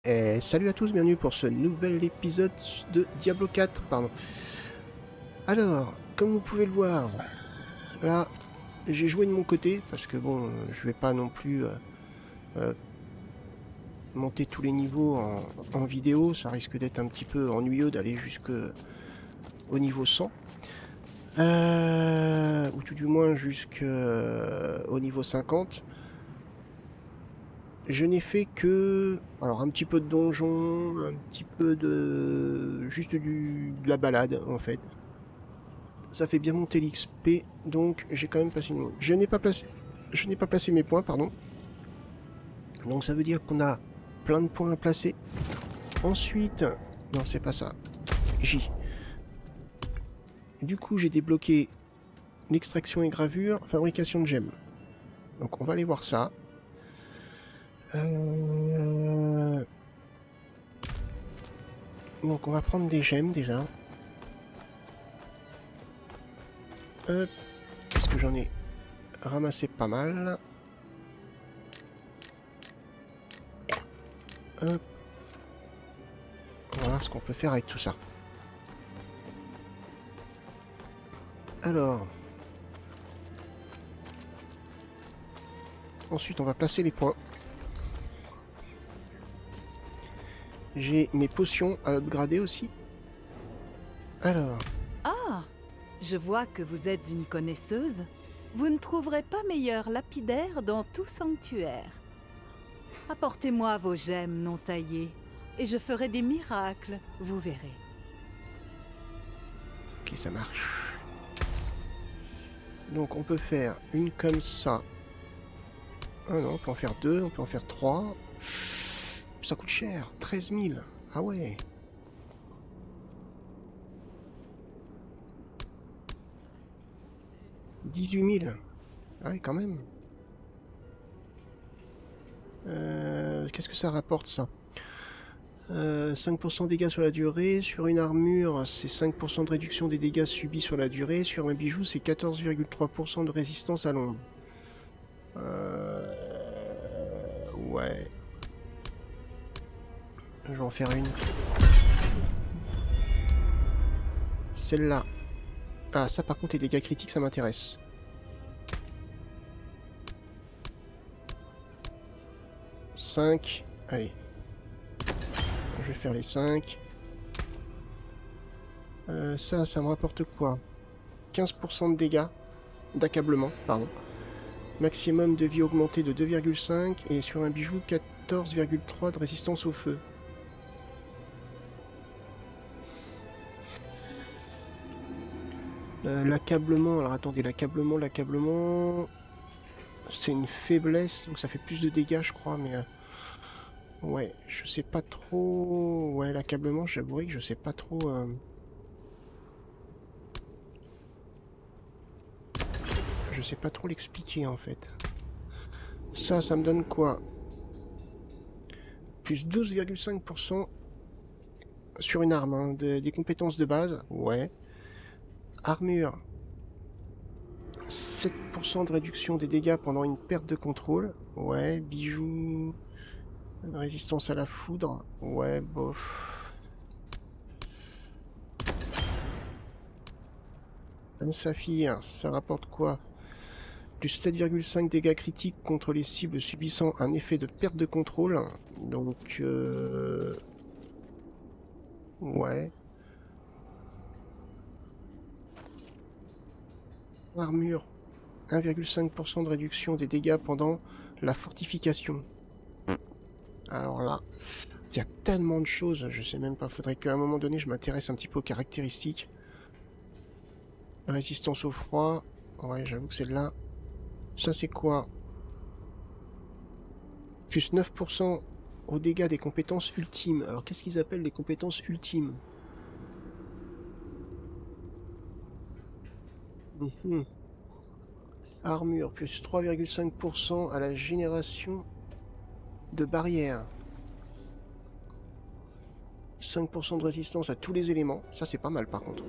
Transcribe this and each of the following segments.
Et salut à tous, bienvenue pour ce nouvel épisode de Diablo 4, pardon. Alors, comme vous pouvez le voir, là, j'ai joué de mon côté, parce que bon, je vais pas non plus monter tous les niveaux en vidéo, ça risque d'être un petit peu ennuyeux d'aller jusqu'au niveau 100. Ou tout du moins jusqu'au niveau 50. Je n'ai fait que... Alors un petit peu de donjon, un petit peu de... juste de la balade en fait. Ça fait bien monter l'XP, donc j'ai quand même passé une... Je n'ai pas placé mes points, pardon. Donc ça veut dire qu'on a plein de points à placer. Ensuite... Non, c'est pas ça. J. Du coup, j'ai débloqué l'extraction et gravure, fabrication de gemmes. Donc on va aller voir ça. Donc on va prendre des gemmes déjà. Hop, parce que j'en ai ramassé pas mal. Hop. On va voir ce qu'on peut faire avec tout ça. Alors. Ensuite on va placer les points. J'ai mes potions à upgrader aussi. Alors. Ah, je vois que vous êtes une connaisseuse. Vous ne trouverez pas meilleur lapidaire dans tout sanctuaire. Apportez-moi vos gemmes non taillées, et je ferai des miracles, vous verrez. Ok, ça marche. Donc on peut faire une comme ça. Ah non, on peut en faire deux, on peut en faire trois. Ça coûte cher, 13 000. Ah ouais. « 18 000. Ah ouais, quand même. Qu'est-ce que ça rapporte, ça 5% de dégâts sur la durée. Sur une armure, c'est 5% de réduction des dégâts subis sur la durée. Sur un bijou, c'est 14,3% de résistance à l'ombre. Ouais. Je vais en faire une. Celle-là. Ah, ça par contre, les dégâts critiques, ça m'intéresse. Allez. Je vais faire les 5. Ça me rapporte quoi? 15% de dégâts. D'accablement, pardon. Maximum de vie augmenté de 2,5. Et sur un bijou, 14,3 de résistance au feu. L'accablement, alors attendez, l'accablement... C'est une faiblesse, donc ça fait plus de dégâts, je crois, mais... ouais, je sais pas trop... Ouais, l'accablement, j'avouerai que je sais pas trop... Je sais pas trop l'expliquer, en fait. Ça me donne quoi? Plus 12,5% sur une arme, hein, des compétences de base, ouais. Armure. 7% de réduction des dégâts pendant une perte de contrôle, ouais. Bijoux... Résistance à la foudre, ouais, bof. Un saphir, ça rapporte quoi? Plus 7,5 dégâts critiques contre les cibles subissant un effet de perte de contrôle. Donc, ouais. Armure, 1,5% de réduction des dégâts pendant la fortification. Alors là, il y a tellement de choses, je sais même pas. Faudrait qu'à un moment donné, je m'intéresse un petit peu aux caractéristiques. Résistance au froid. Ouais, j'avoue que celle-là. Ça, c'est quoi? Plus 9% aux dégâts des compétences ultimes. Alors, qu'est-ce qu'ils appellent les compétences ultimes? Armure, plus 3,5% à la génération de barrières. 5% de résistance à tous les éléments. Ça, c'est pas mal, par contre.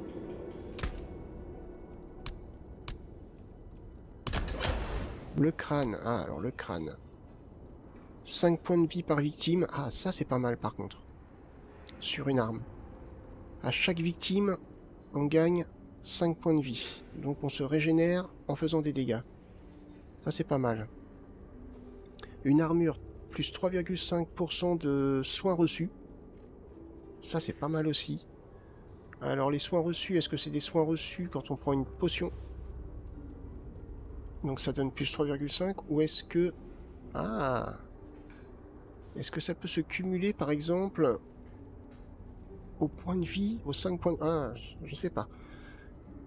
Le crâne. Ah, alors le crâne. 5 points de vie par victime. Ah, ça c'est pas mal par contre. Sur une arme. À chaque victime, on gagne 5 points de vie. Donc on se régénère en faisant des dégâts. Ça c'est pas mal. Une armure plus 3,5% de soins reçus. Ça c'est pas mal aussi. Alors les soins reçus, est-ce que c'est des soins reçus quand on prend une potion? Donc ça donne plus 3,5. Ou est-ce que... Ah! Est-ce que ça peut se cumuler par exemple au point de vie, aux 5 points... Ah, je sais pas.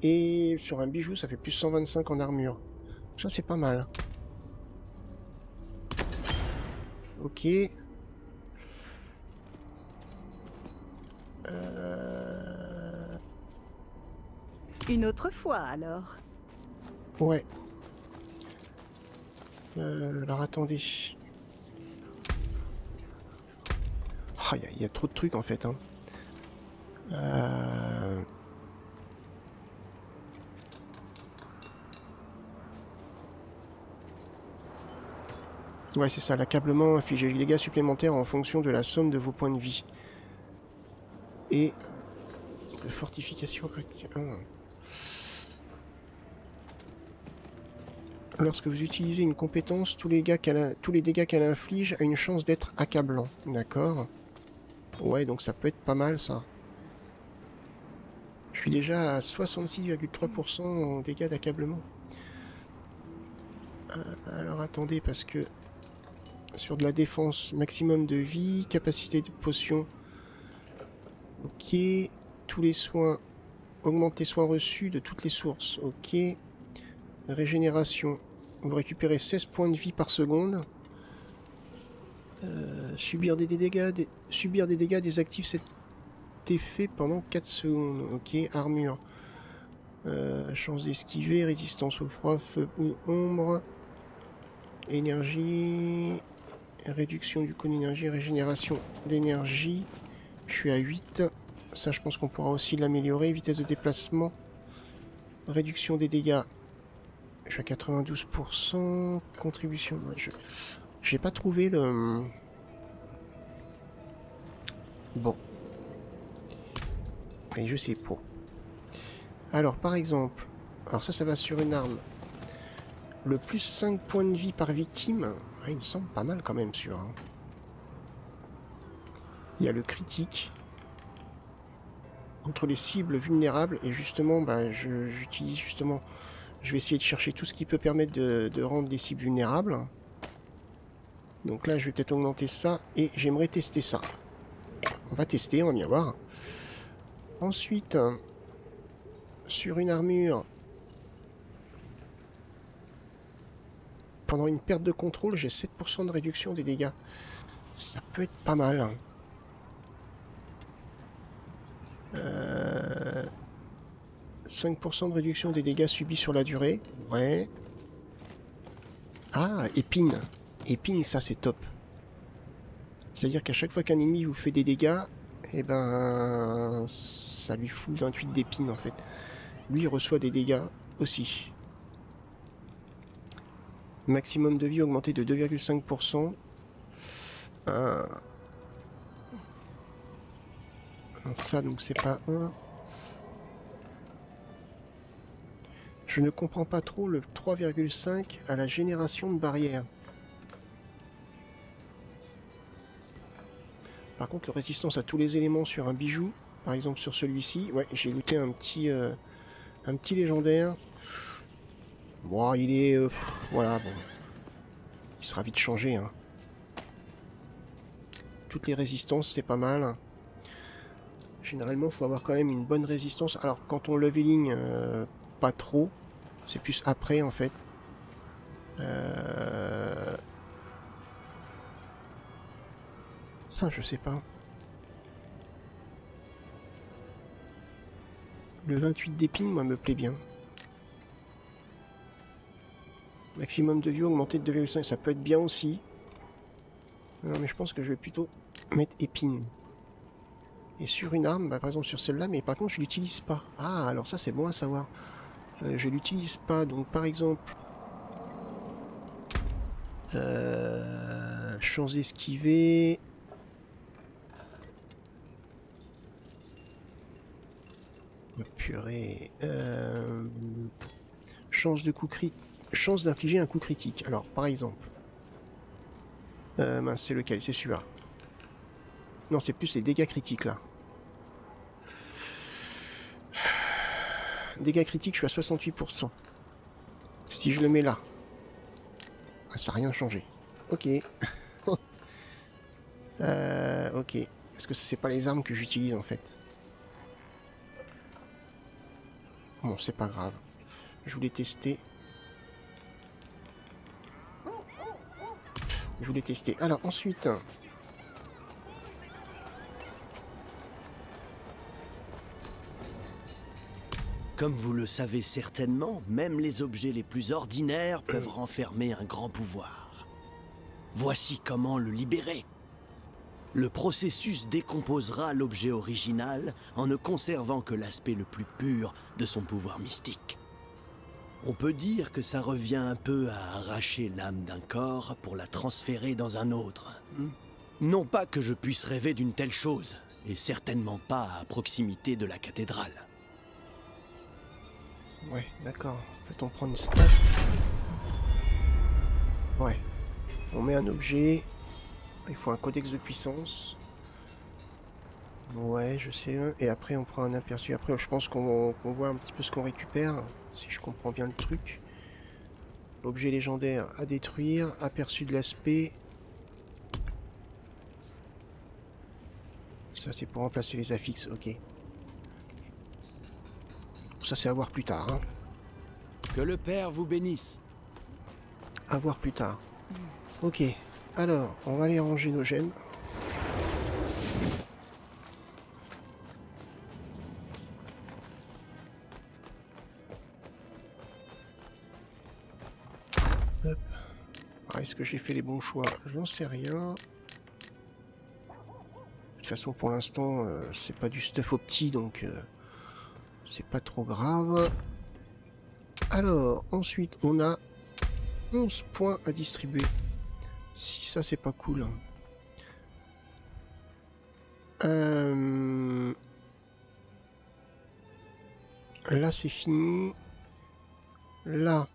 Et sur un bijou, ça fait plus 125 en armure. Ça c'est pas mal. Ok. Une autre fois, alors. Ouais. Alors attendez. Ah, y a trop de trucs en fait. Hein. Ouais, c'est ça. L'accablement inflige des dégâts supplémentaires en fonction de la somme de vos points de vie. Et de fortification. Lorsque vous utilisez une compétence, tous les dégâts qu'elle inflige a une chance d'être accablant. D'accord. Ouais, donc ça peut être pas mal ça. Je suis déjà à 66,3% en dégâts d'accablement. Alors attendez, parce que sur de la défense, maximum de vie, capacité de potion. Ok. Tous les soins. Augmente les soins reçus de toutes les sources. Ok. Régénération. Vous récupérez 16 points de vie par seconde. Subir des dégâts désactive cet effet pendant 4 secondes. Ok, armure. Chance d'esquiver, résistance au froid, feu ou ombre. Énergie. Réduction du coût d'énergie, régénération d'énergie. Je suis à 8. Ça, je pense qu'on pourra aussi l'améliorer. Vitesse de déplacement. Réduction des dégâts. Je suis à 92%. Contribution. J'ai pas trouvé le... Bon. Et je sais pas. Alors, par exemple... Alors ça va sur une arme. Le plus 5 points de vie par victime... Ouais, il me semble pas mal quand même sur... Hein. Il y a le critique. Contre les cibles vulnérables. Et justement, bah, j'utilise justement... Je vais essayer de chercher tout ce qui peut permettre de rendre les cibles vulnérables. Donc là, je vais peut-être augmenter ça. Et j'aimerais tester ça. On va tester, on va bien voir. Ensuite, sur une armure, pendant une perte de contrôle, j'ai 7% de réduction des dégâts. Ça peut être pas mal. 5% de réduction des dégâts subis sur la durée. Ouais. Ah, épine. Épine, ça c'est top. C'est-à-dire qu'à chaque fois qu'un ennemi vous fait des dégâts, eh ben, ça lui fout 28 d'épines en fait. Lui il reçoit des dégâts aussi. Maximum de vie augmenté de 2,5%. Ça donc c'est pas 1. Je ne comprends pas trop le 3,5 à la génération de barrières. Par contre, le résistance à tous les éléments sur un bijou, par exemple sur celui-ci, ouais, j'ai looté un petit légendaire. Bon, il est... voilà, bon. Il sera vite changé, hein. Toutes les résistances, c'est pas mal. Généralement, il faut avoir quand même une bonne résistance. Alors, quand on leveling, pas trop. C'est plus après, en fait. Ça, je sais pas. Le 28 d'épines, moi, me plaît bien. Maximum de vie augmenté de 2,5, ça peut être bien aussi. Non, mais je pense que je vais plutôt mettre épine. Et sur une arme, bah, par exemple sur celle-là, mais par contre je l'utilise pas. Ah, alors ça c'est bon à savoir. Je l'utilise pas, donc par exemple... je chance d'esquiver. Oh, purée. Chance de coup critique. Chance d'infliger un coup critique. Alors, par exemple. Mince, c'est lequel? C'est celui-là. Non, c'est plus les dégâts critiques, là. Dégâts critiques, je suis à 68%. Si je le mets là. Ah, ça n'a rien changé. Ok. Ok. Est-ce que c'est pas les armes que j'utilise, en fait? Bon, c'est pas grave. Je voulais tester. Alors, ensuite... Comme vous le savez certainement, même les objets les plus ordinaires peuvent renfermer un grand pouvoir. Voici comment le libérer. Le processus décomposera l'objet original en ne conservant que l'aspect le plus pur de son pouvoir mystique. On peut dire que ça revient un peu à arracher l'âme d'un corps pour la transférer dans un autre. Non pas que je puisse rêver d'une telle chose, et certainement pas à proximité de la cathédrale. Ouais, d'accord. En fait, on prend une stat. Ouais. On met un objet. Il faut un codex de puissance. Ouais, je sais. Et après, on prend un aperçu. Après, je pense qu'on voit un petit peu ce qu'on récupère. Si je comprends bien le truc. L'objet légendaire à détruire. Aperçu de l'aspect. Ça, c'est pour remplacer les affixes. Ok. Ça, c'est à voir plus tard. Hein. Que le Père vous bénisse. À voir plus tard. Ok. Alors, on va aller ranger nos gemmes. Hop. Ah, est-ce que j'ai fait les bons choix? J'en sais rien. De toute façon, pour l'instant, c'est pas du stuff opti, donc c'est pas trop grave. Alors, ensuite, on a 11 points à distribuer. Si ça, c'est pas cool. Là, c'est fini. Là.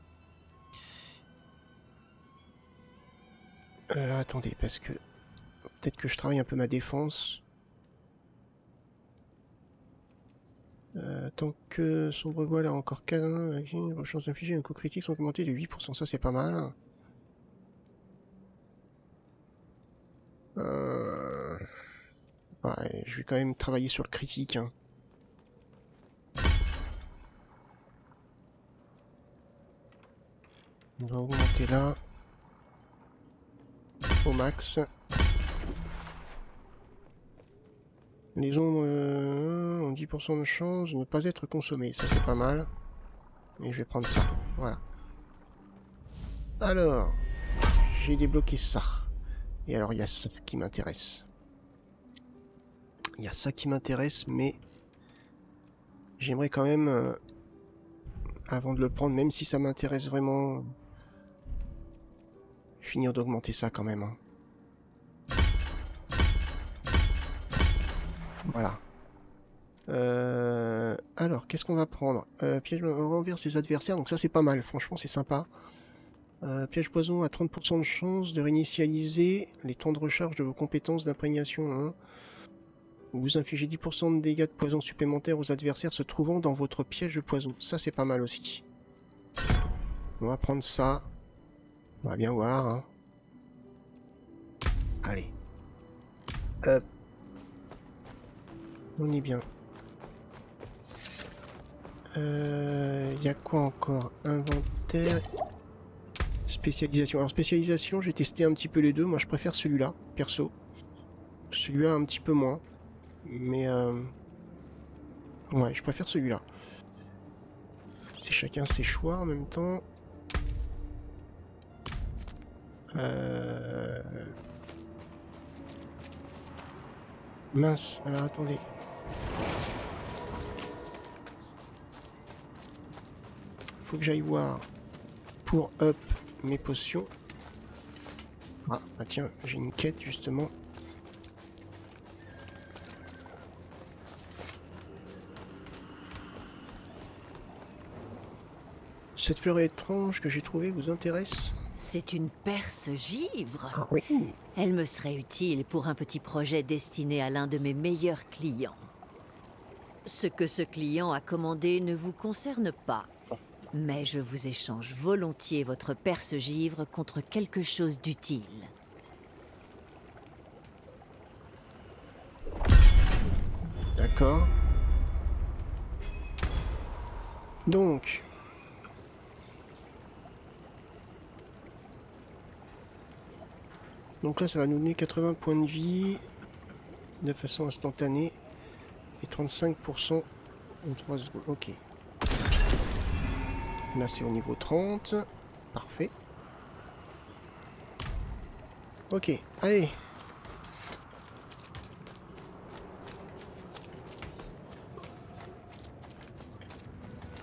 Attendez, parce que peut-être que je travaille un peu ma défense. Tant que sombre voile a encore qu'un, vos chances d'infliger un coup critique sont augmentées de 8%. Ça, c'est pas mal. Ouais, je vais quand même travailler sur le critique. Hein. On va augmenter là. Au max. Les ombres ont 10% de chance de ne pas être consommées. Ça, c'est pas mal. Et je vais prendre ça. Voilà. Alors, j'ai débloqué ça. Et alors, il y a ça qui m'intéresse. Il y a ça qui m'intéresse, mais j'aimerais quand même, avant de le prendre, même si ça m'intéresse vraiment, finir d'augmenter ça quand même. Hein. Voilà. Alors, qu'est-ce qu'on va prendre? Piège envers ses adversaires, donc ça c'est pas mal, franchement c'est sympa. Piège poison à 30% de chance de réinitialiser les temps de recharge de vos compétences d'imprégnation. Hein. Vous infligez 10% de dégâts de poison supplémentaires aux adversaires se trouvant dans votre piège de poison. Ça c'est pas mal aussi. On va prendre ça. On va bien voir. Hein. Allez. Hop. On est bien. Y a quoi encore? Inventaire. Spécialisation. Alors spécialisation, j'ai testé un petit peu les deux. Moi je préfère celui-là, perso. Celui-là un petit peu moins. Mais ouais, je préfère celui-là. C'est chacun ses choix en même temps. Mince, alors attendez. Faut que j'aille voir pour up mes potions. Ah, bah tiens, j'ai une quête justement. Cette fleur étrange que j'ai trouvée vous intéresse? C'est une perce givre. Ah oui. Elle me serait utile pour un petit projet destiné à l'un de mes meilleurs clients. Ce que ce client a commandé ne vous concerne pas. Mais je vous échange volontiers votre perce givre contre quelque chose d'utile. D'accord. Donc... Donc là, ça va nous donner 80 points de vie de façon instantanée et 35% en 3 secondes. Ok. Là, c'est au niveau 30. Parfait. Ok, allez.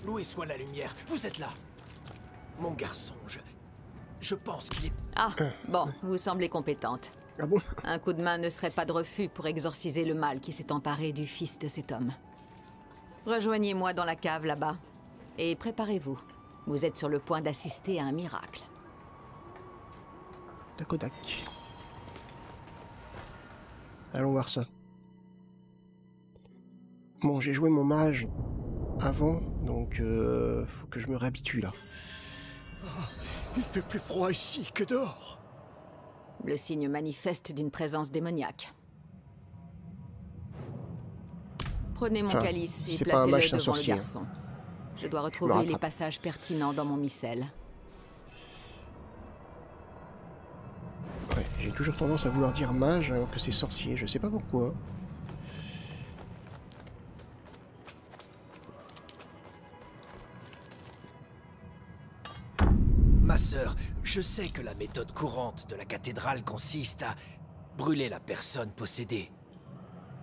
Loué soit la lumière, vous êtes là. Mon garçon, je pense qu'il est... Ah, bon, vous semblez compétente. Ah bon? Un coup de main ne serait pas de refus pour exorciser le mal qui s'est emparé du fils de cet homme. Rejoignez-moi dans la cave là-bas. Et préparez-vous. Vous êtes sur le point d'assister à un miracle. Tac au tac. Allons voir ça. Bon, j'ai joué mon mage avant, donc faut que je me réhabitue là. Il fait plus froid ici que dehors. Le signe manifeste d'une présence démoniaque. Prenez mon Enfin, calice et c'est pas un mage, placez-le c'est un devant le sorcier. garçon. Je dois retrouver les rattrape. passages pertinents dans mon missel. Ouais, j'ai toujours tendance à vouloir dire mage alors que c'est sorcier, je sais pas pourquoi. Ma sœur, je sais que la méthode courante de la cathédrale consiste à brûler la personne possédée.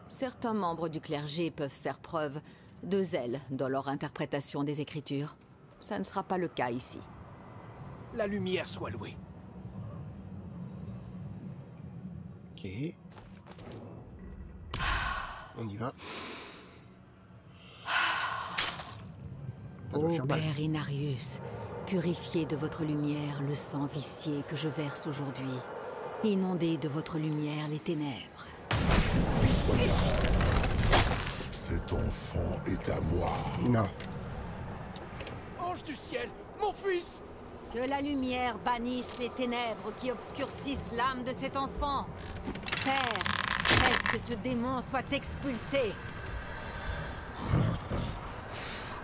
Certains membres du clergé peuvent faire preuve de zèle dans leur interprétation des Écritures. Ça ne sera pas le cas ici. La lumière soit louée. Ok. On y va. Ça doit Ô faire mal. Père Inarius, purifiez de votre lumière le sang vicié que je verse aujourd'hui. Inondez de votre lumière les ténèbres. Cet enfant est à moi. Non. Ange du ciel, mon fils! Que la lumière bannisse les ténèbres qui obscurcissent l'âme de cet enfant. Père, faites que ce démon soit expulsé.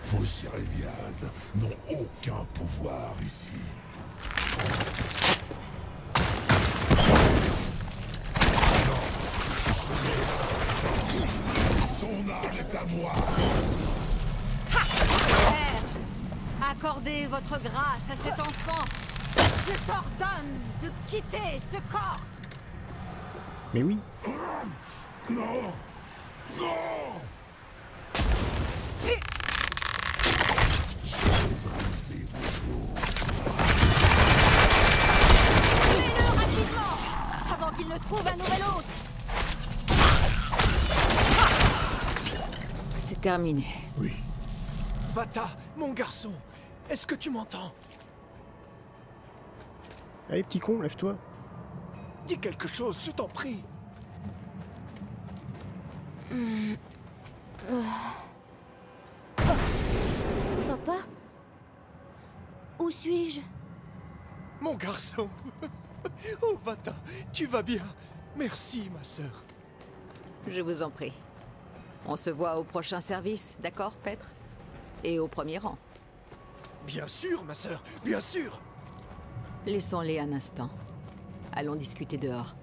Vos iréniades n'ont aucun pouvoir ici. Son âme est à moi. Père, accordez votre grâce à cet enfant. Je t'ordonne de quitter ce corps. Mais oui. Non. Non. Tuez-le rapidement, avant qu'il ne trouve un nouvel hôte. C'est terminé. Oui. Vata, mon garçon, est-ce que tu m'entends? Allez, petit con, lève-toi. Dis quelque chose, je t'en prie. Papa? Où suis-je? Mon garçon. Oh, Vata, tu vas bien. Merci, ma sœur. Je vous en prie. On se voit au prochain service, d'accord, Petre? Et au premier rang. Bien sûr, ma sœur, bien sûr. Laissons-les un instant. Allons discuter dehors.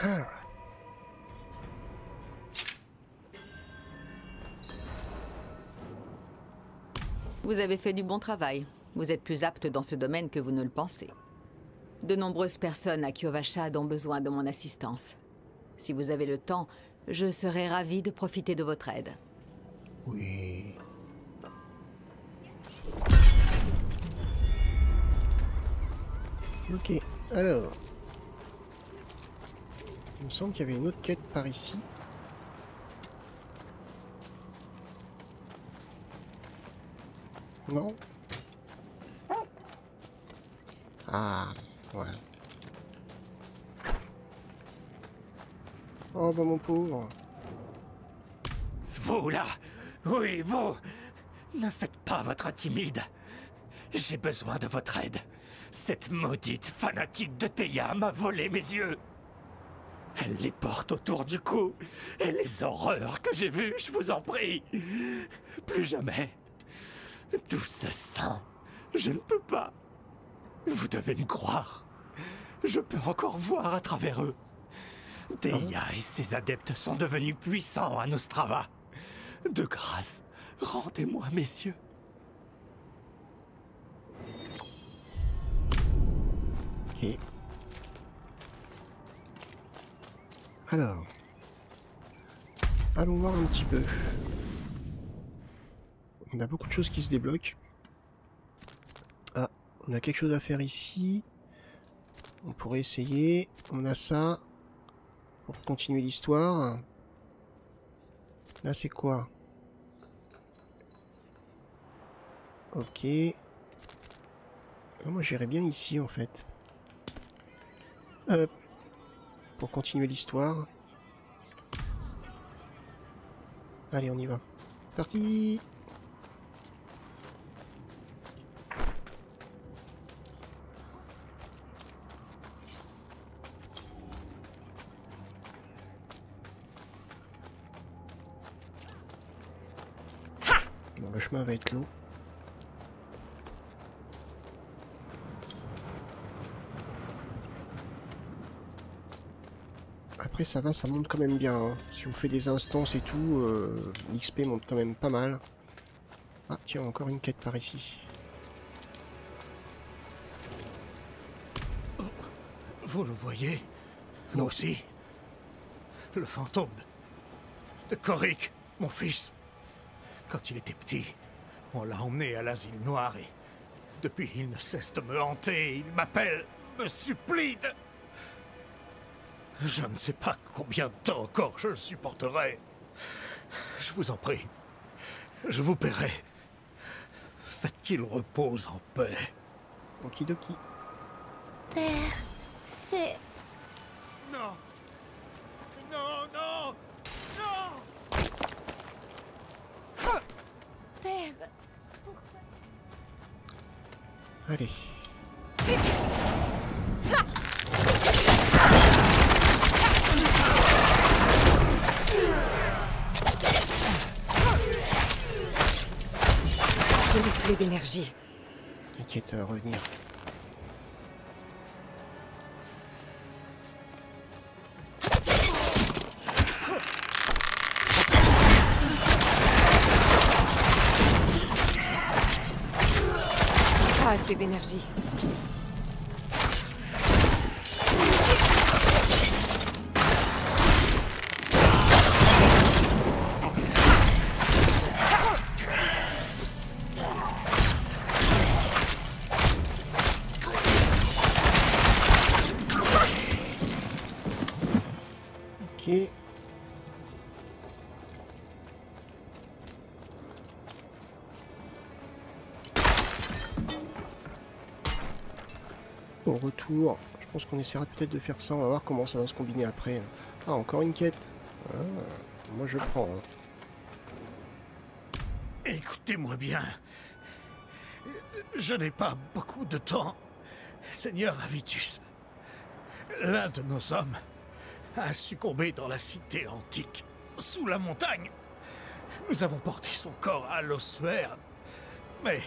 Ah. Vous avez fait du bon travail. Vous êtes plus apte dans ce domaine que vous ne le pensez. De nombreuses personnes à Kyovashad ont besoin de mon assistance. Si vous avez le temps, je serai ravi de profiter de votre aide. Oui. Ok, alors. Il me semble qu'il y avait une autre quête par ici. Non? Ah, voilà. Oh bah mon pauvre. Vous là! Oui, vous! Ne faites pas votre timide. J'ai besoin de votre aide. Cette maudite fanatique de Théa m'a volé mes yeux. Elle les porte autour du cou. Et les horreurs que j'ai vues, je vous en prie. Plus jamais. Tout ce sang. Je ne peux pas. Vous devez me croire. Je peux encore voir à travers eux. Théa et ses adeptes sont devenus puissants à Nostrava. De grâce, rendez-moi mes yeux. Ok. Alors. Allons voir un petit peu. On a beaucoup de choses qui se débloquent. Ah, on a quelque chose à faire ici. On pourrait essayer. On a ça. Pour continuer l'histoire. Là, c'est quoi? Ok. Moi, j'irais bien ici, en fait. Pour continuer l'histoire. Allez, on y va. Parti! Bon, le chemin va être long. Après ça va, ça monte quand même bien. Hein. Si on fait des instances et tout, l'XP monte quand même pas mal. Ah tiens, encore une quête par ici. Vous le voyez? Vous aussi? Le fantôme de Korik, mon fils. Quand il était petit, on l'a emmené à l'asile noir et depuis il ne cesse de me hanter. Il m'appelle, me supplie de... Je ne sais pas combien de temps encore je le supporterai. Je vous en prie. Je vous paierai. Faites qu'il repose en paix. Okidoki. Père, c'est... Non. Non, non. Non. Père, pourquoi... Allez. Je n'ai plus d'énergie. T'inquiète, à revenir. Pas assez d'énergie. Ok. Au retour, je pense qu'on essaiera peut-être de faire ça, on va voir comment ça va se combiner après. Ah, encore une quête. Ah, moi je prends. Hein. Écoutez-moi bien. Je n'ai pas beaucoup de temps. Seigneur Avitus, l'un de nos hommes a succombé dans la cité antique, sous la montagne. Nous avons porté son corps à l'ossuaire, mais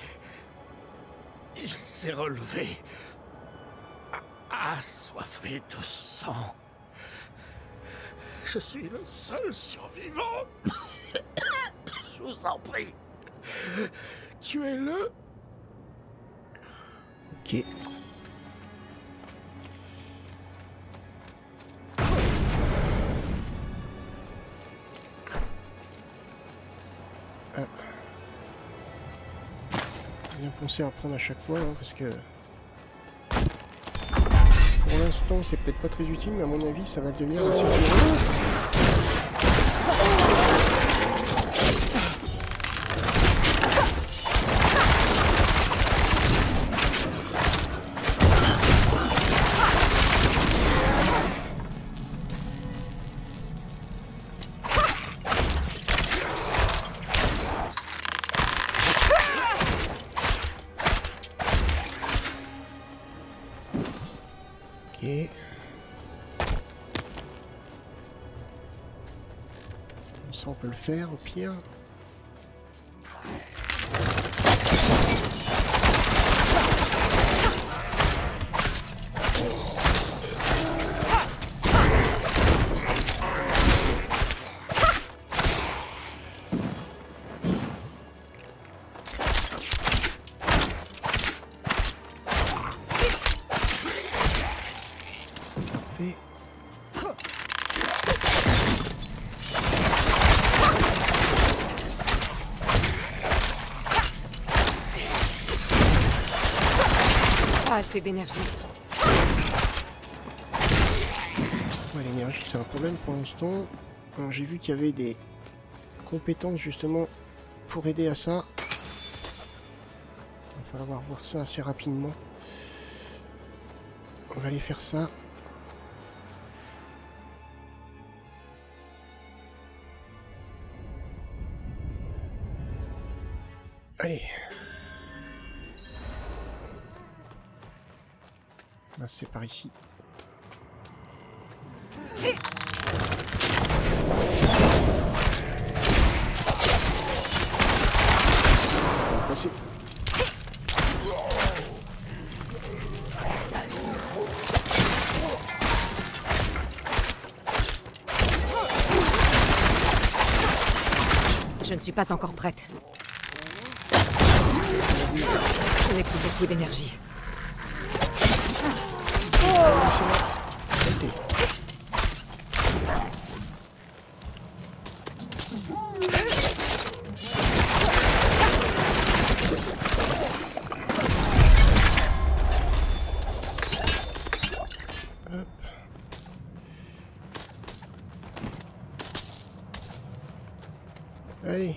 il s'est relevé, assoiffé de sang. Je suis le seul survivant. Je vous en prie, tuez-le. Ok. Ah. Bien penser à le prendre à chaque fois, hein, parce que... Pour l'instant, c'est peut-être pas très utile, mais à mon avis, ça va devenir assez utile. Ok. Ça, on peut le faire au pire. Assez d'énergie. Ouais, l'énergie, c'est un problème pour l'instant. J'ai vu qu'il y avait des compétences justement pour aider à ça. Il va falloir voir ça assez rapidement. On va aller faire ça. Allez. Bah, c'est par ici. Passer. Je ne suis pas encore prête. Je n'ai plus beaucoup d'énergie. Allez.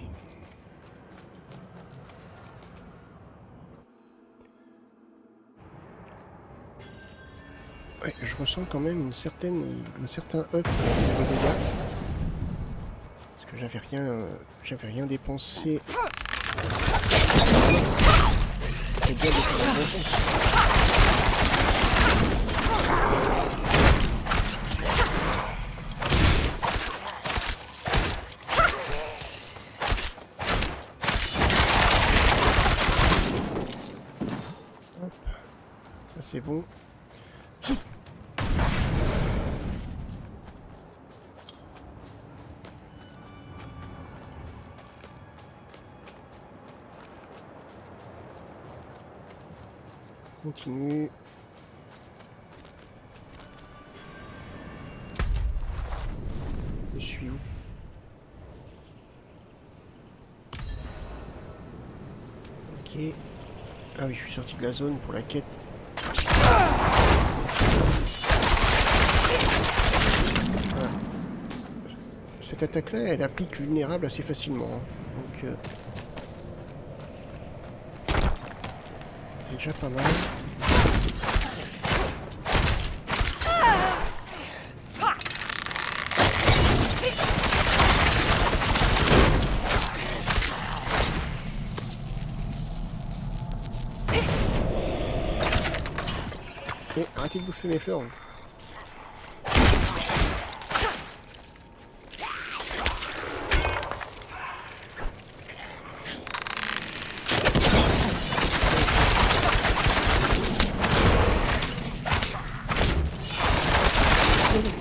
Ouais, je ressens quand même un certain up de dégâts. Parce que j'avais rien dépensé. C'est bien de faire le bon sens. Hop. Ça c'est bon. Continue. Je suis où? Ok. Ah oui, je suis sorti de la zone pour la quête. Voilà. Cette attaque-là, elle applique vulnérable assez facilement. Hein. Donc, c'est déjà pas mal. Et arrêtez de bouffer mes fleurs.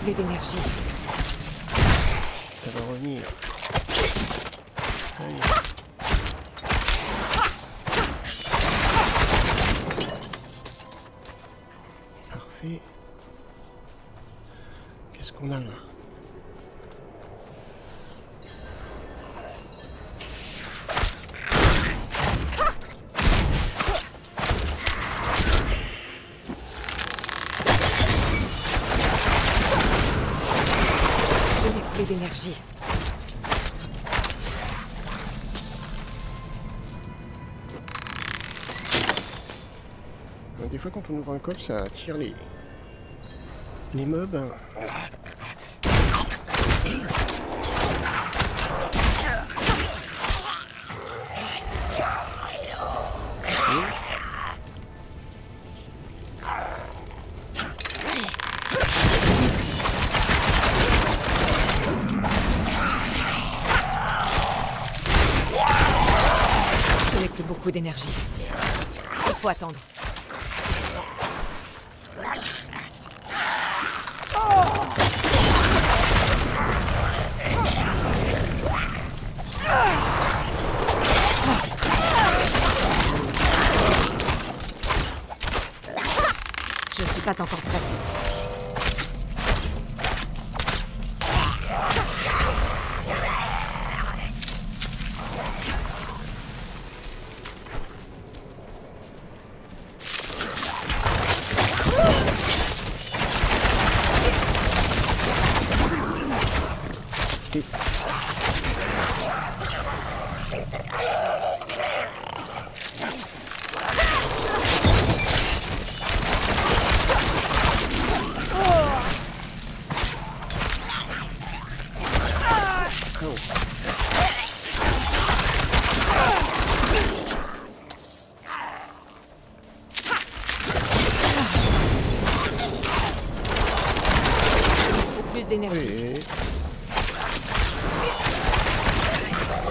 Plus d'énergie. Ça va revenir. Allez. Parfait. Qu'est-ce qu'on a là? d'énergie. Des fois quand on ouvre un coffre, ça attire les mobs. Je n'ai plus beaucoup d'énergie. Il faut attendre. Je ne suis pas encore prête. Plus d'énergie.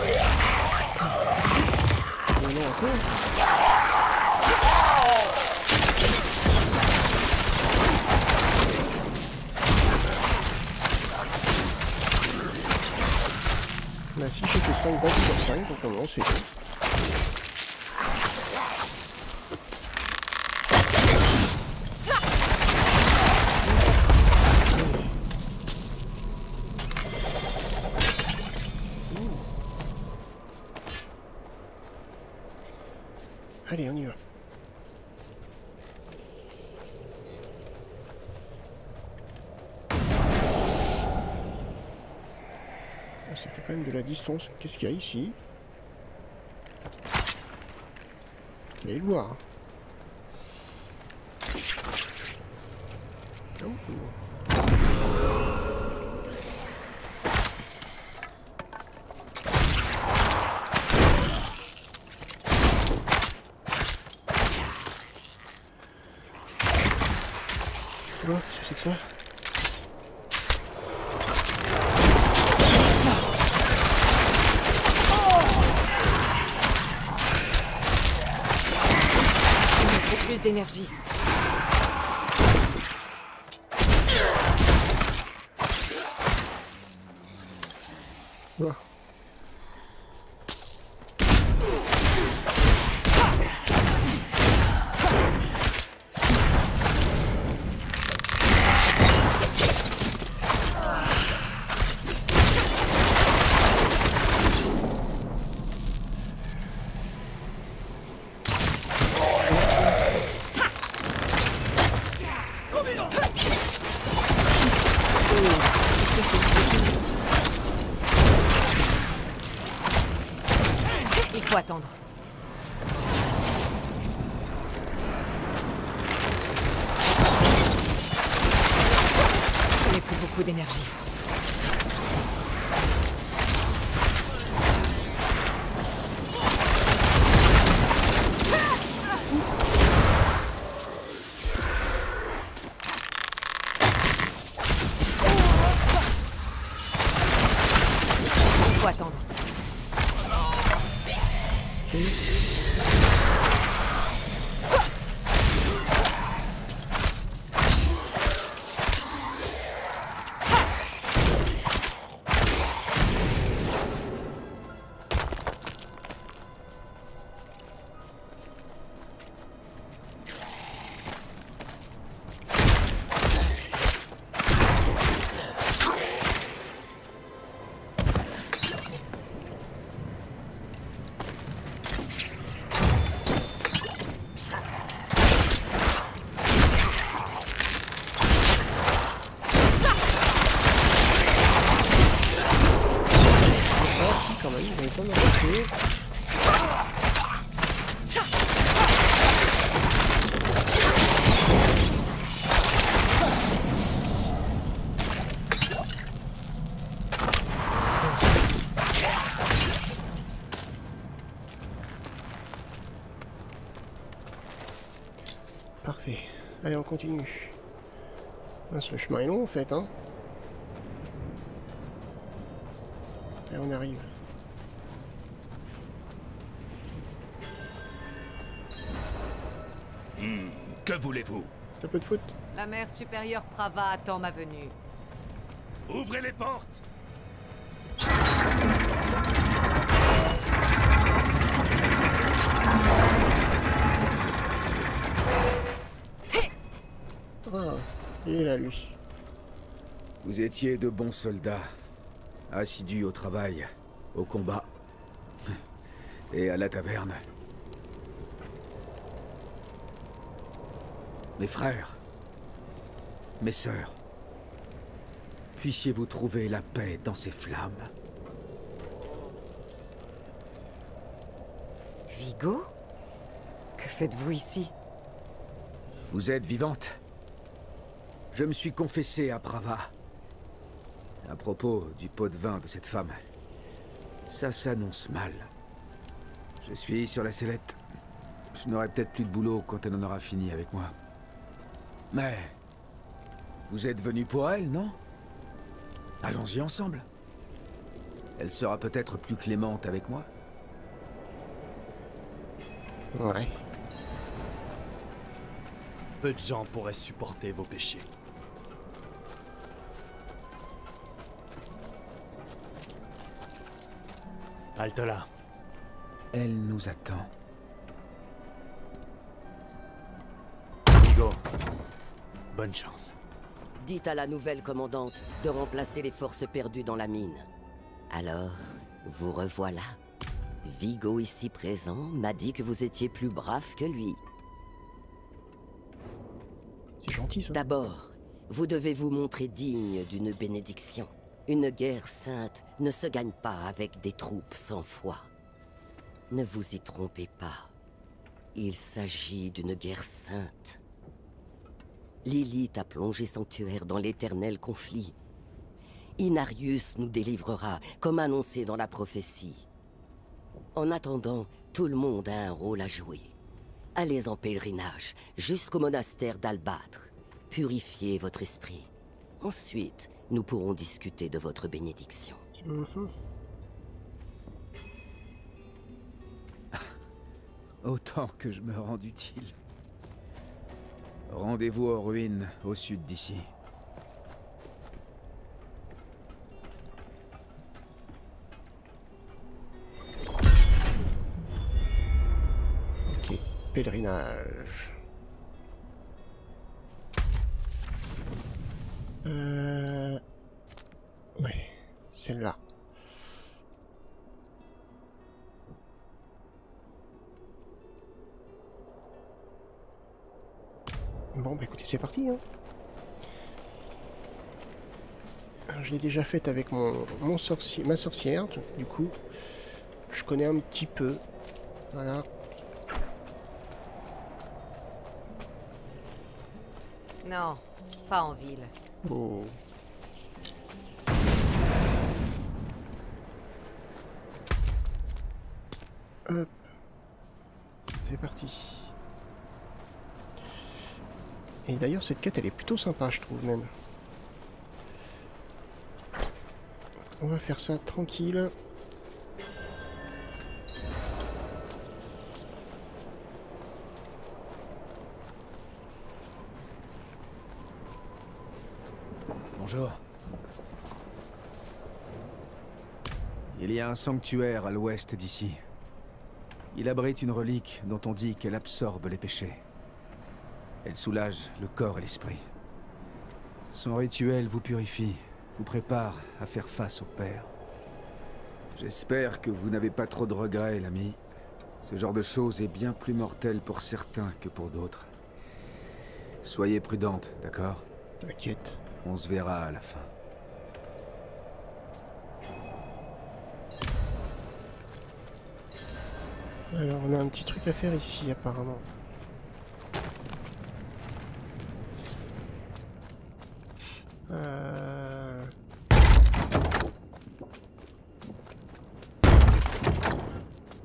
Oui. Non, encore. Là, si j'ai fait 5 balles sur 5, donc on c'est tout. Allez, on y va. Ça fait quand même de la distance. Qu'est-ce qu'il y a ici? Allez le voir. Oh. Qu'est-ce que c'est que ça? Plus d'énergie. Wow. Il faut attendre. Je n'ai plus beaucoup d'énergie. Il faut attendre. Parfait. Allez, on continue. Mince, le chemin est long en fait, hein. Et on arrive. Que voulez-vous? Un peu de foot. La mère supérieure Prava attend ma venue. Ouvrez les portes! Ah, il est là lui. Vous étiez de bons soldats, assidus au travail, au combat et à la taverne. Mes frères, mes sœurs, puissiez-vous trouver la paix dans ces flammes. Vigo? Que faites-vous ici? Vous êtes vivante. Je me suis confessé à Prava. À propos du pot de vin de cette femme. Ça s'annonce mal. Je suis sur la sellette. Je n'aurai peut-être plus de boulot quand elle en aura fini avec moi. Mais... vous êtes venu pour elle, non? Allons-y ensemble. Elle sera peut-être plus clémente avec moi. Ouais. Peu de gens pourraient supporter vos péchés. Halte là. Elle nous attend. Vigo, bonne chance. Dites à la nouvelle commandante de remplacer les forces perdues dans la mine. Alors, vous revoilà. Vigo, ici présent, m'a dit que vous étiez plus brave que lui. C'est gentil ça. D'abord, vous devez vous montrer digne d'une bénédiction. Une guerre sainte ne se gagne pas avec des troupes sans foi. Ne vous y trompez pas. Il s'agit d'une guerre sainte. Lilith a plongé Sanctuaire dans l'éternel conflit. Inarius nous délivrera, comme annoncé dans la prophétie. En attendant, tout le monde a un rôle à jouer. Allez en pèlerinage, jusqu'au monastère d'Albâtre. Purifiez votre esprit. Ensuite, nous pourrons discuter de votre bénédiction. Autant que je me rende utile. Rendez-vous aux ruines, au sud d'ici. Ok, pèlerinage. Ouais, celle-là. Bon, bah écoutez, c'est parti, hein. Alors, je l'ai déjà faite avec mon sorcier, ma sorcière, du coup, je connais un petit peu. Voilà. Non, pas en ville. Oh. Hop. C'est parti. Et d'ailleurs, cette quête, elle est plutôt sympa, je trouve, même. On va faire ça tranquille. Bonjour. Il y a un sanctuaire à l'ouest d'ici. Il abrite une relique dont on dit qu'elle absorbe les péchés. Elle soulage le corps et l'esprit. Son rituel vous purifie, vous prépare à faire face au Père. J'espère que vous n'avez pas trop de regrets, l'ami. Ce genre de chose est bien plus mortel pour certains que pour d'autres. Soyez prudente, d'accord? T'inquiète. On se verra à la fin. Alors, on a un petit truc à faire ici, apparemment.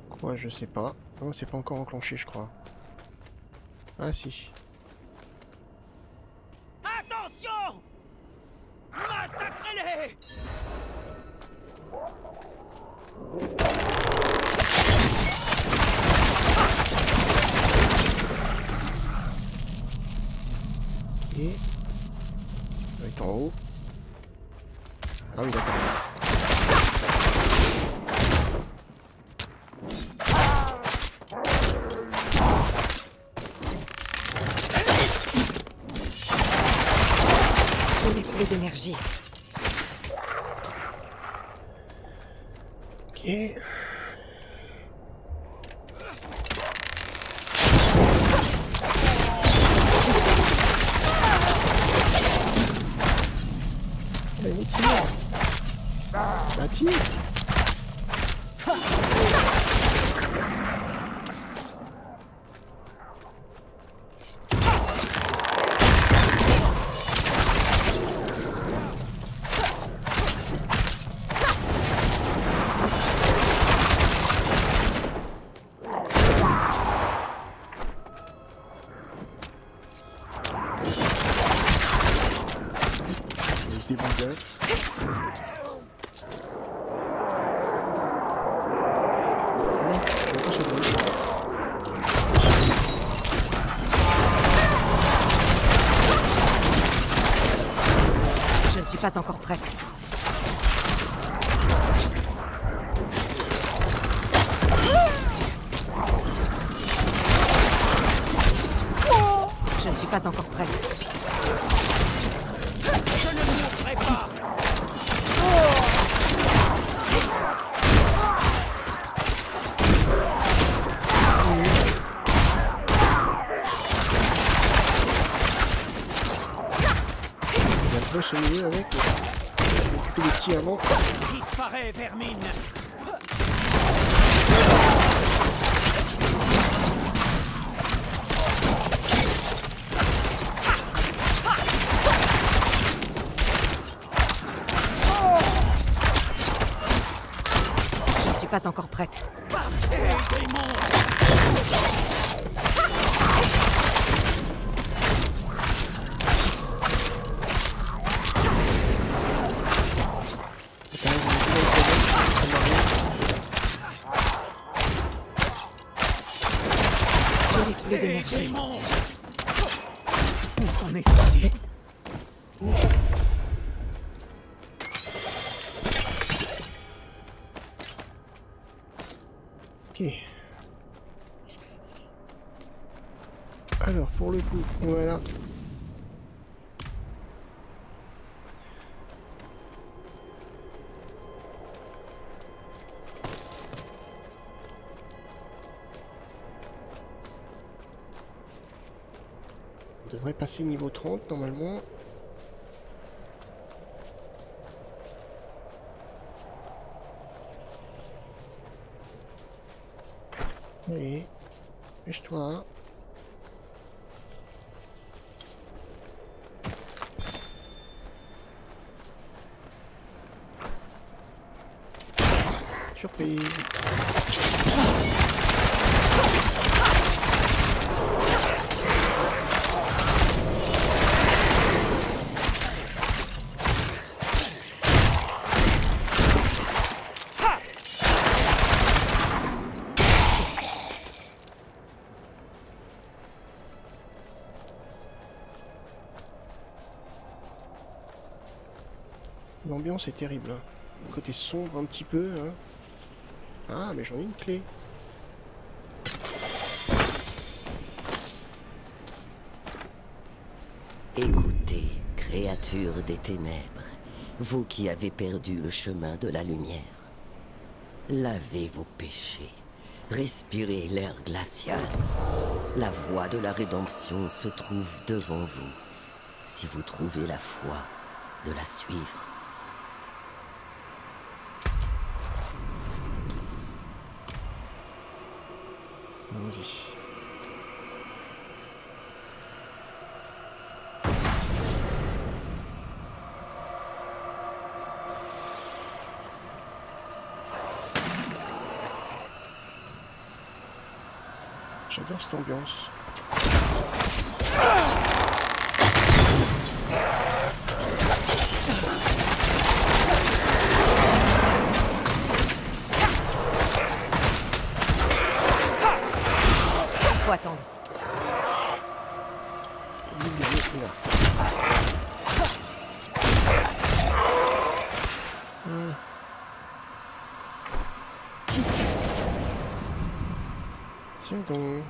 Quoi, je sais pas. Non, c'est pas encore enclenché, je crois. Ah, si. Ah oui, d'accord. J'ai des clés d'énergie. Ok. Allez, tire. Bah tire. Des boules. Je ne suis pas encore prête. Je ne suis pas encore prête. Je ne mourrai pas. Il va se milieu avec tous les petits avant. Disparaît, vermine. Je ne suis pas encore prête. J'ai des clés d'énergie. On s'en est sorti. Ok. Alors pour le coup, voilà. On devrait passer niveau 30 normalement. Allez, pêche-toi. Surprise. L'ambiance est terrible. Hein. Le côté sombre un petit peu. Hein. Ah, mais j'en ai une clé. Écoutez, créatures des ténèbres, vous qui avez perdu le chemin de la lumière. Lavez vos péchés, respirez l'air glacial. La voie de la rédemption se trouve devant vous, si vous trouvez la foi de la suivre. Allons-y. J'adore cette ambiance. Faut attendre. Voilà. Tiens donc.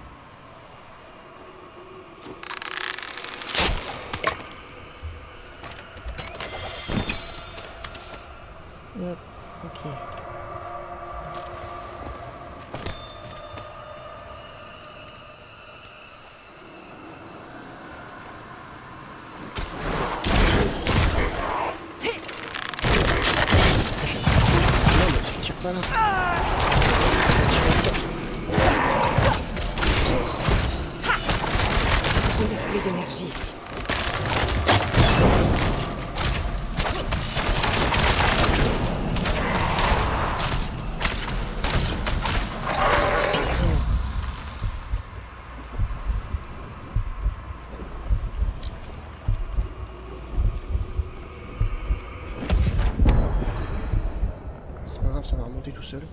Hop, ok. Voilà. J'ai les clés d'énergie. Ça va remonter tout seul.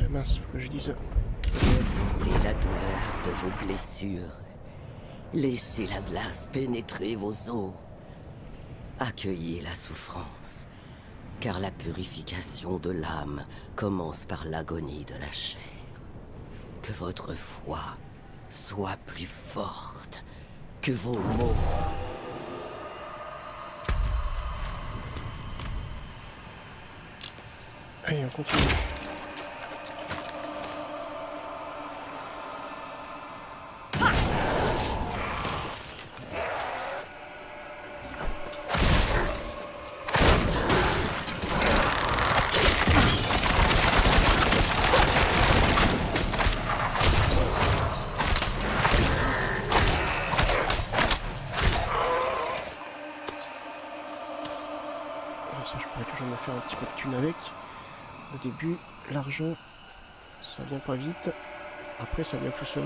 Mince, faut que je dise. Ressentez la douleur de vos blessures. Laissez la glace pénétrer vos os. Accueillez la souffrance, car la purification de l'âme commence par l'agonie de la chair. Que votre foi soit plus forte que vos mots. Allez, on continue. Ça, je pourrais toujours me faire un petit peu de thune avec. Au début, l'argent, ça vient pas vite. Après, ça vient tout seul.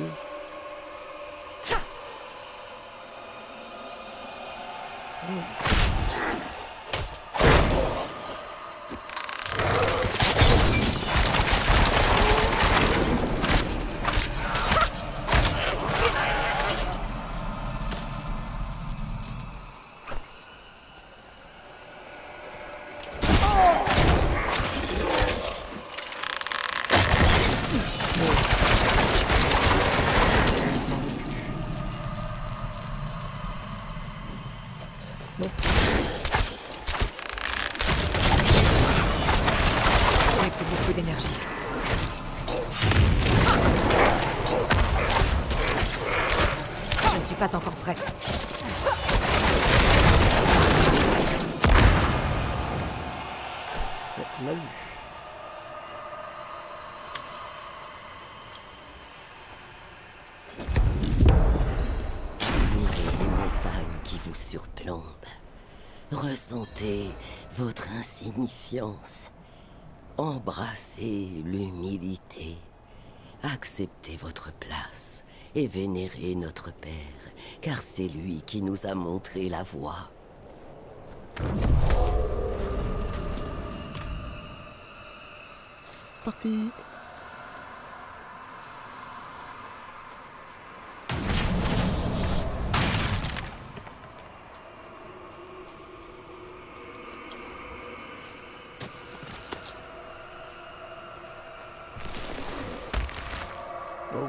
J'ai plus beaucoup d'énergie. Je ne suis pas encore prête. Mal vu. Admirez les montagnes qui vous surplombent. Ressentez votre insignifiance. Embrassez l'humilité. Acceptez votre place et vénérez notre Père, car c'est lui qui nous a montré la voie. Parti. Go.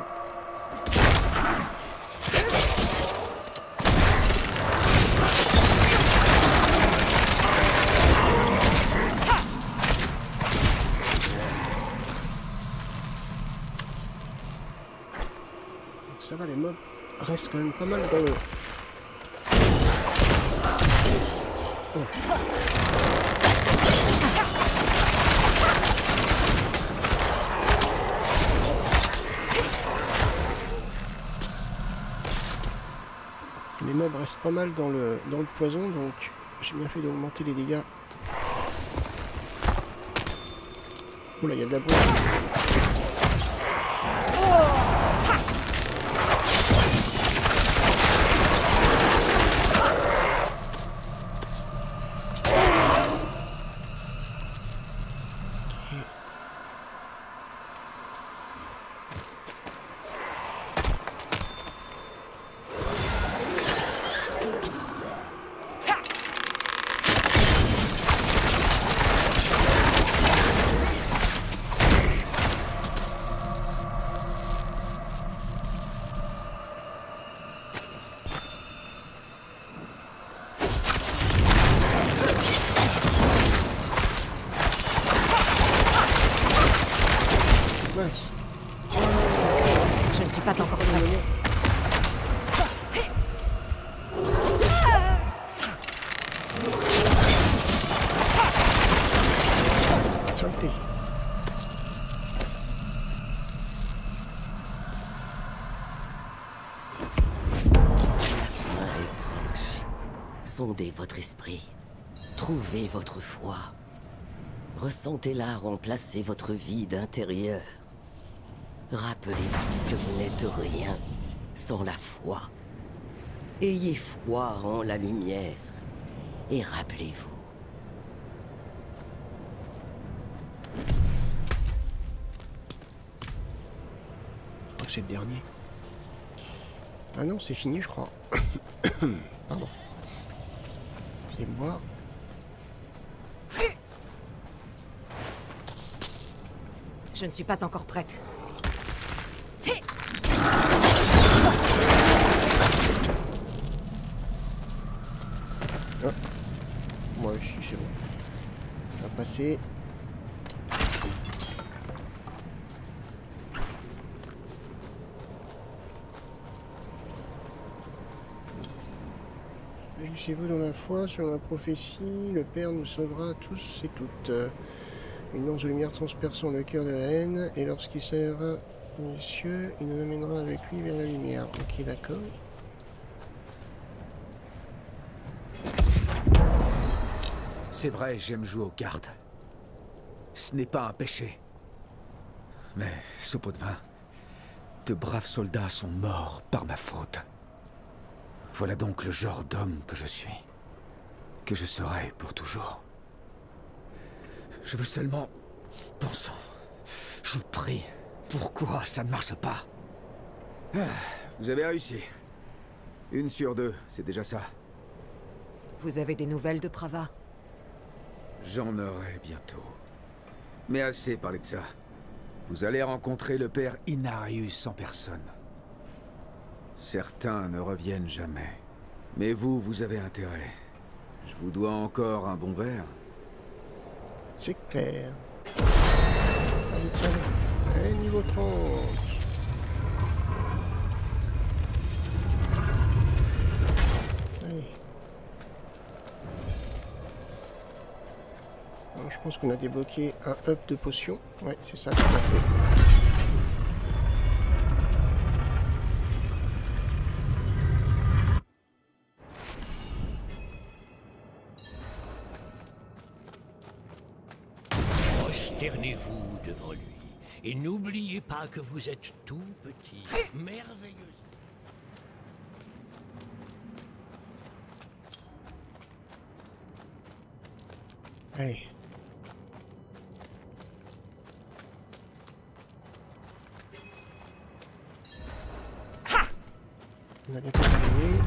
Ça va, les mobs restent quand même pas mal dans le... Oh. Les mobs restent pas mal dans le poison, donc j'ai bien fait d'augmenter les dégâts. Oula, il y a de la bruit. passe? Je ne suis pas encore prête. Saleté. La fin est proche. Sondez votre esprit. Trouvez votre foi. Ressentez-la remplacer votre vide intérieur. Rappelez-vous que vous n'êtes rien sans la foi. Ayez foi en la lumière et rappelez-vous. Je crois que c'est le dernier. Ah non, c'est fini, je crois. Pardon. Excusez-moi. Je ne suis pas encore prête. Ah. Moi aussi, c'est bon. On va passer. Réjouissez-vous dans la foi, sur la prophétie, le Père nous sauvera tous et toutes. Une lance de lumière transperçant le cœur de la haine, et lorsqu'il s'élèvera aux cieux, il nous amènera avec lui vers la lumière. Ok, d'accord. C'est vrai, j'aime jouer aux cartes. Ce n'est pas un péché. Mais, ce pot de vin, de braves soldats sont morts par ma faute. Voilà donc le genre d'homme que je suis. Que je serai pour toujours. Je veux seulement... Bon sang. Je vous prie. Pourquoi ça ne marche pas? Vous avez réussi. 1 sur 2, c'est déjà ça. Vous avez des nouvelles de Prava? J'en aurai bientôt. Mais assez parlé de ça. Vous allez rencontrer le père Inarius en personne. Certains ne reviennent jamais. Mais vous, vous avez intérêt. Je vous dois encore un bon verre. C'est clair. Allez, tiens. Allez, niveau 30. Allez. Alors, je pense qu'on a débloqué un up de potions. Ouais, c'est ça qu'on a fait. Prosternez-vous devant lui. Et n'oubliez pas que vous êtes tout petit, merveilleux. Allez. On a bientôt terminé.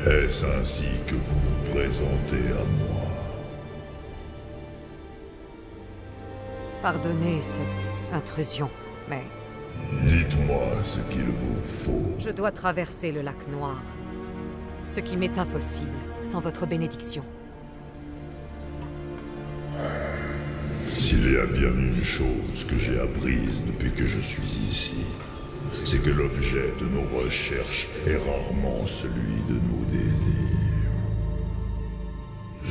Est-ce ainsi que vous vous présentez à moi? Pardonnez cette intrusion, mais Dites-moi ce qu'il vous faut. je dois traverser le lac Noir. Ce qui m'est impossible sans votre bénédiction. S'il y a bien une chose que j'ai apprise depuis que je suis ici, c'est que l'objet de nos recherches est rarement celui de nos désirs.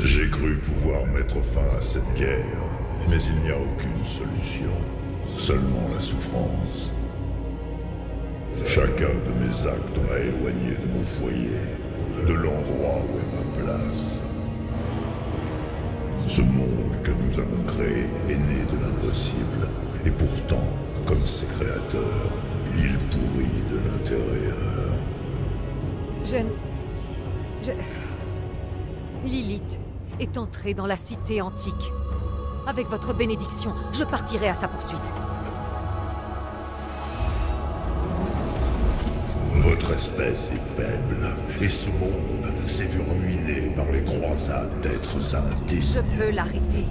J'ai cru pouvoir mettre fin à cette guerre, mais il n'y a aucune solution, seulement la souffrance. Chacun de mes actes m'a éloigné de mon foyer, de l'endroit où est ma place. Ce monde que nous avons créé est né de l'impossible, et pourtant, comme ses créateurs, il pourrit de l'intérieur. Lilith est entrée dans la cité antique. Avec votre bénédiction, je partirai à sa poursuite. Votre espèce est faible, et ce monde s'est vu ruiné par les croisades d'êtres indignes. Je peux l'arrêter.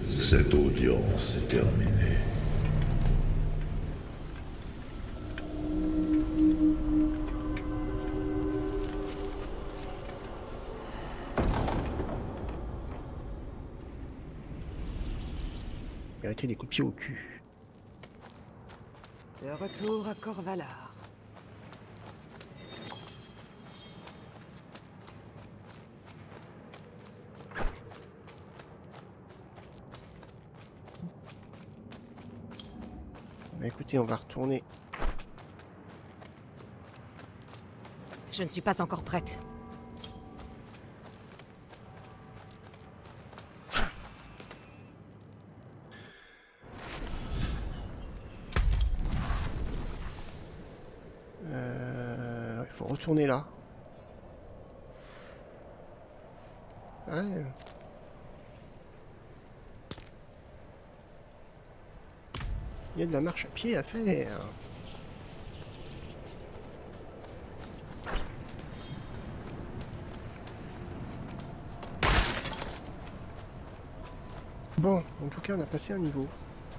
Cette audience est terminée. Arrêtez des coups de pied au cul. De retour à Corvalar. Bah écoutez, on va retourner. Je ne suis pas encore prête. Il faut retourner là. Ouais. Il y a de la marche à pied à faire. Bon, en tout cas, on a passé un niveau.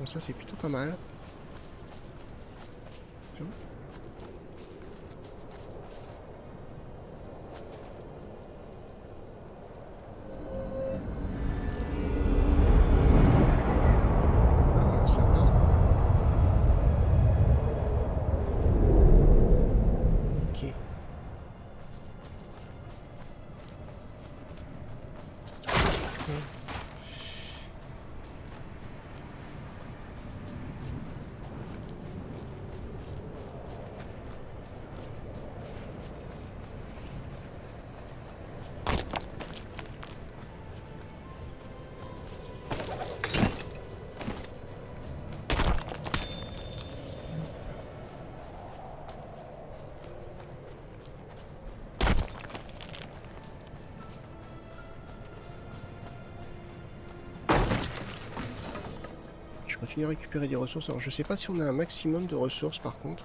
Bon, ça, c'est plutôt pas mal. Je continue à récupérer des ressources. Alors je sais pas si on a un maximum de ressources par contre.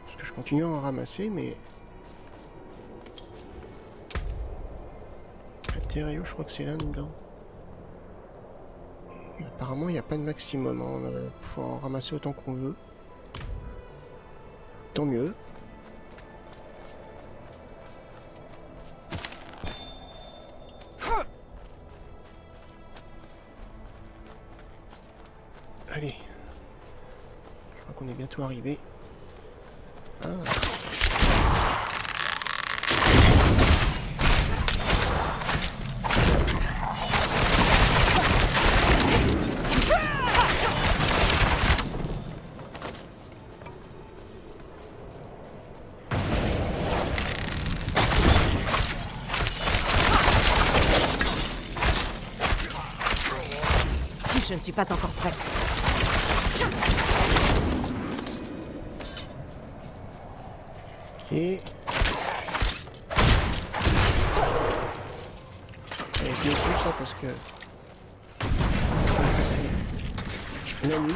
Parce que je continue à en ramasser mais... Matériaux, je crois que c'est là-dedans. Apparemment il n'y a pas de maximum. On va pouvoir en ramasser autant qu'on veut. Tant mieux. Allez, je crois qu'on est bientôt arrivé. Ah. Je ne suis pas encore prête. Ok. Allez, bien tout ça parce que... C'est la nuit.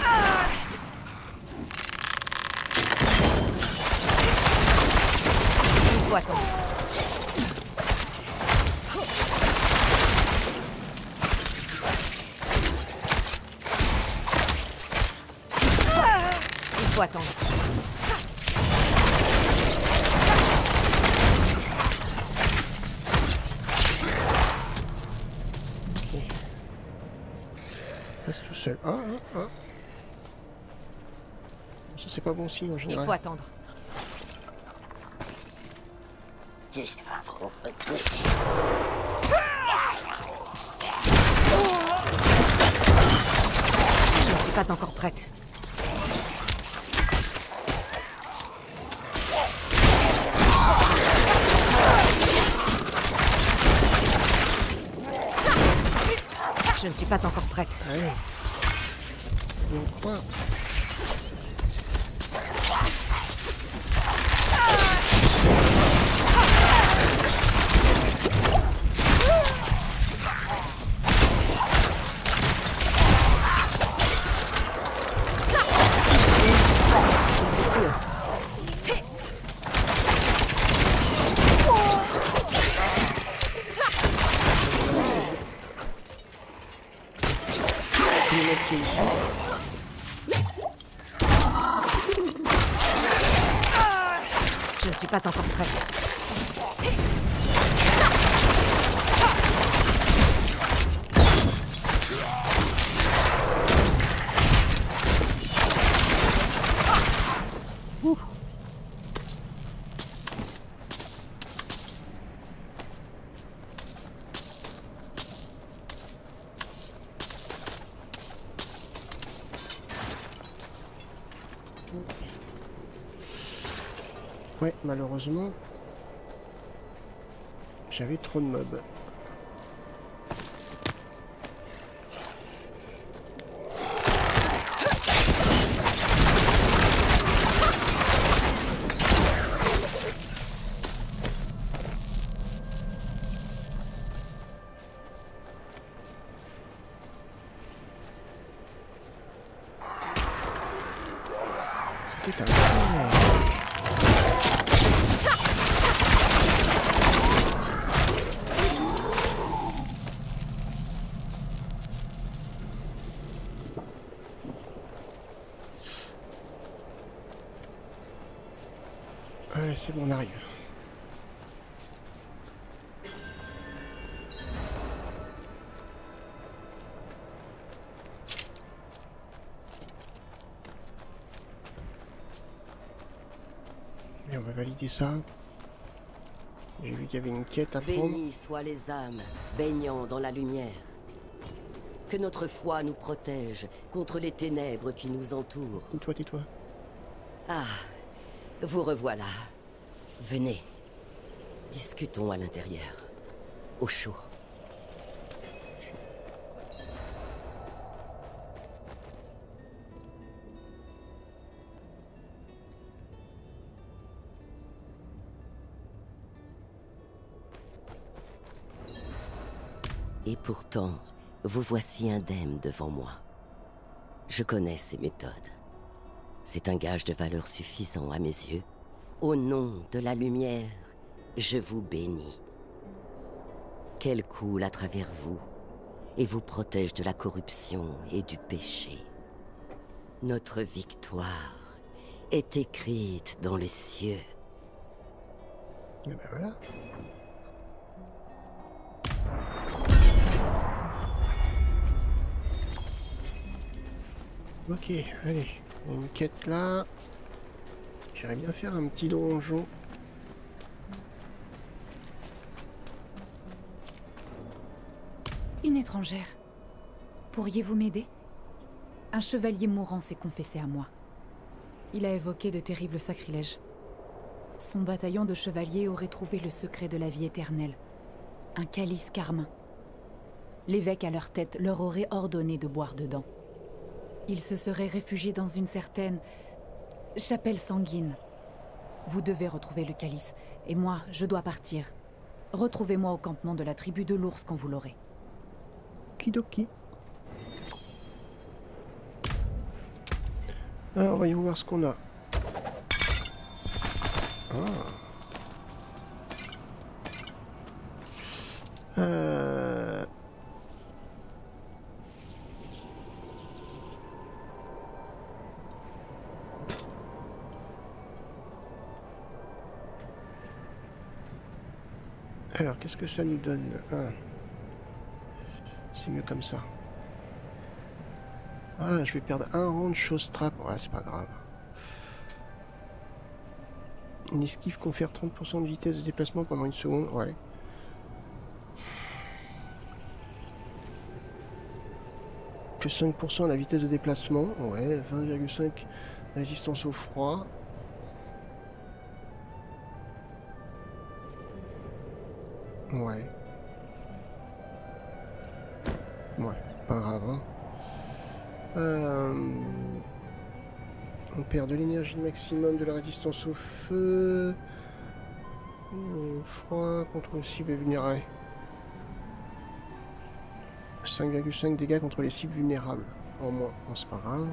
Il faut attendre. Il faut attendre. Reste tout seul. Ah. Ça c'est pas bon signe en général. Il faut attendre. Tu seras trop petit. Je ne suis pas encore prête. Je ne suis pas encore prête. Allez. Donc quoi ? tous les mecs qui sont ici. Je ne suis pas encore prête. Ouais, malheureusement, j'avais trop de mobs. C'était un ouais, c'est bon, on arrive. Et on va valider ça. J'ai vu qu'il y avait une quête à prendre. Bénis soient les âmes, baignant dans la lumière. Que notre foi nous protège contre les ténèbres qui nous entourent. Tais-toi, tais-toi. Ah, vous revoilà. Venez. Discutons à l'intérieur. Au chaud. Et pourtant, vous voici indemne devant moi. Je connais ces méthodes. C'est un gage de valeur suffisant à mes yeux. Au nom de la lumière, je vous bénis. Qu'elle coule à travers vous et vous protège de la corruption et du péché. Notre victoire est écrite dans les cieux. Et ben voilà. Ok, allez, une quête là. J'irais bien faire un petit donjon. Une étrangère. Pourriez-vous m'aider? Un chevalier mourant s'est confessé à moi. Il a évoqué de terribles sacrilèges. Son bataillon de chevaliers aurait trouvé le secret de la vie éternelle. Un calice carmin. L'évêque à leur tête leur aurait ordonné de boire dedans. Ils se seraient réfugiés dans une certaine chapelle sanguine. Vous devez retrouver le calice, et moi, je dois partir. Retrouvez-moi au campement de la tribu de l'ours quand vous l'aurez. Kidoki. Alors, voyons voir ce qu'on a. Alors, qu'est-ce que ça nous donne? C'est mieux comme ça. Ah, je vais perdre un rang de chose trap. Ouais, c'est pas grave. Une esquive confère 30% de vitesse de déplacement pendant une seconde. Ouais. Que 5% la vitesse de déplacement. Ouais, 20,5 résistance au froid. Ouais. Ouais, pas grave. Hein. On perd de l'énergie maximum, de la résistance au feu. Froid, contrôle cible vulnérable. 5,5 dégâts contre les cibles vulnérables. En moins, bon, c'est pas grave.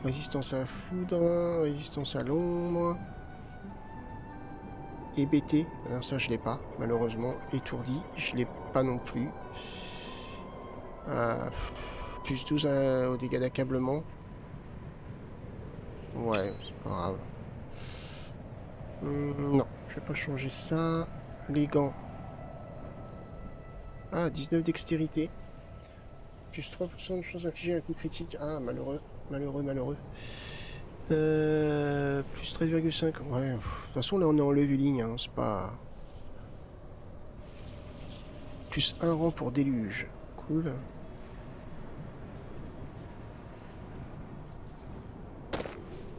Résistance à la foudre, résistance à l'ombre. Hébété, alors ça je l'ai pas, malheureusement. Étourdi, je l'ai pas non plus. Plus 12 aux dégâts d'accablement. Ouais, c'est pas grave. Non, je vais pas changer ça. Les gants. Ah, 19 dextérité. Plus 3% de chance d'infliger un coup critique. Ah, malheureux. Malheureux. Plus 13,5. Ouais, de toute façon, là, on est en leveling. Hein, c'est pas... Plus 1 rang pour déluge. Cool.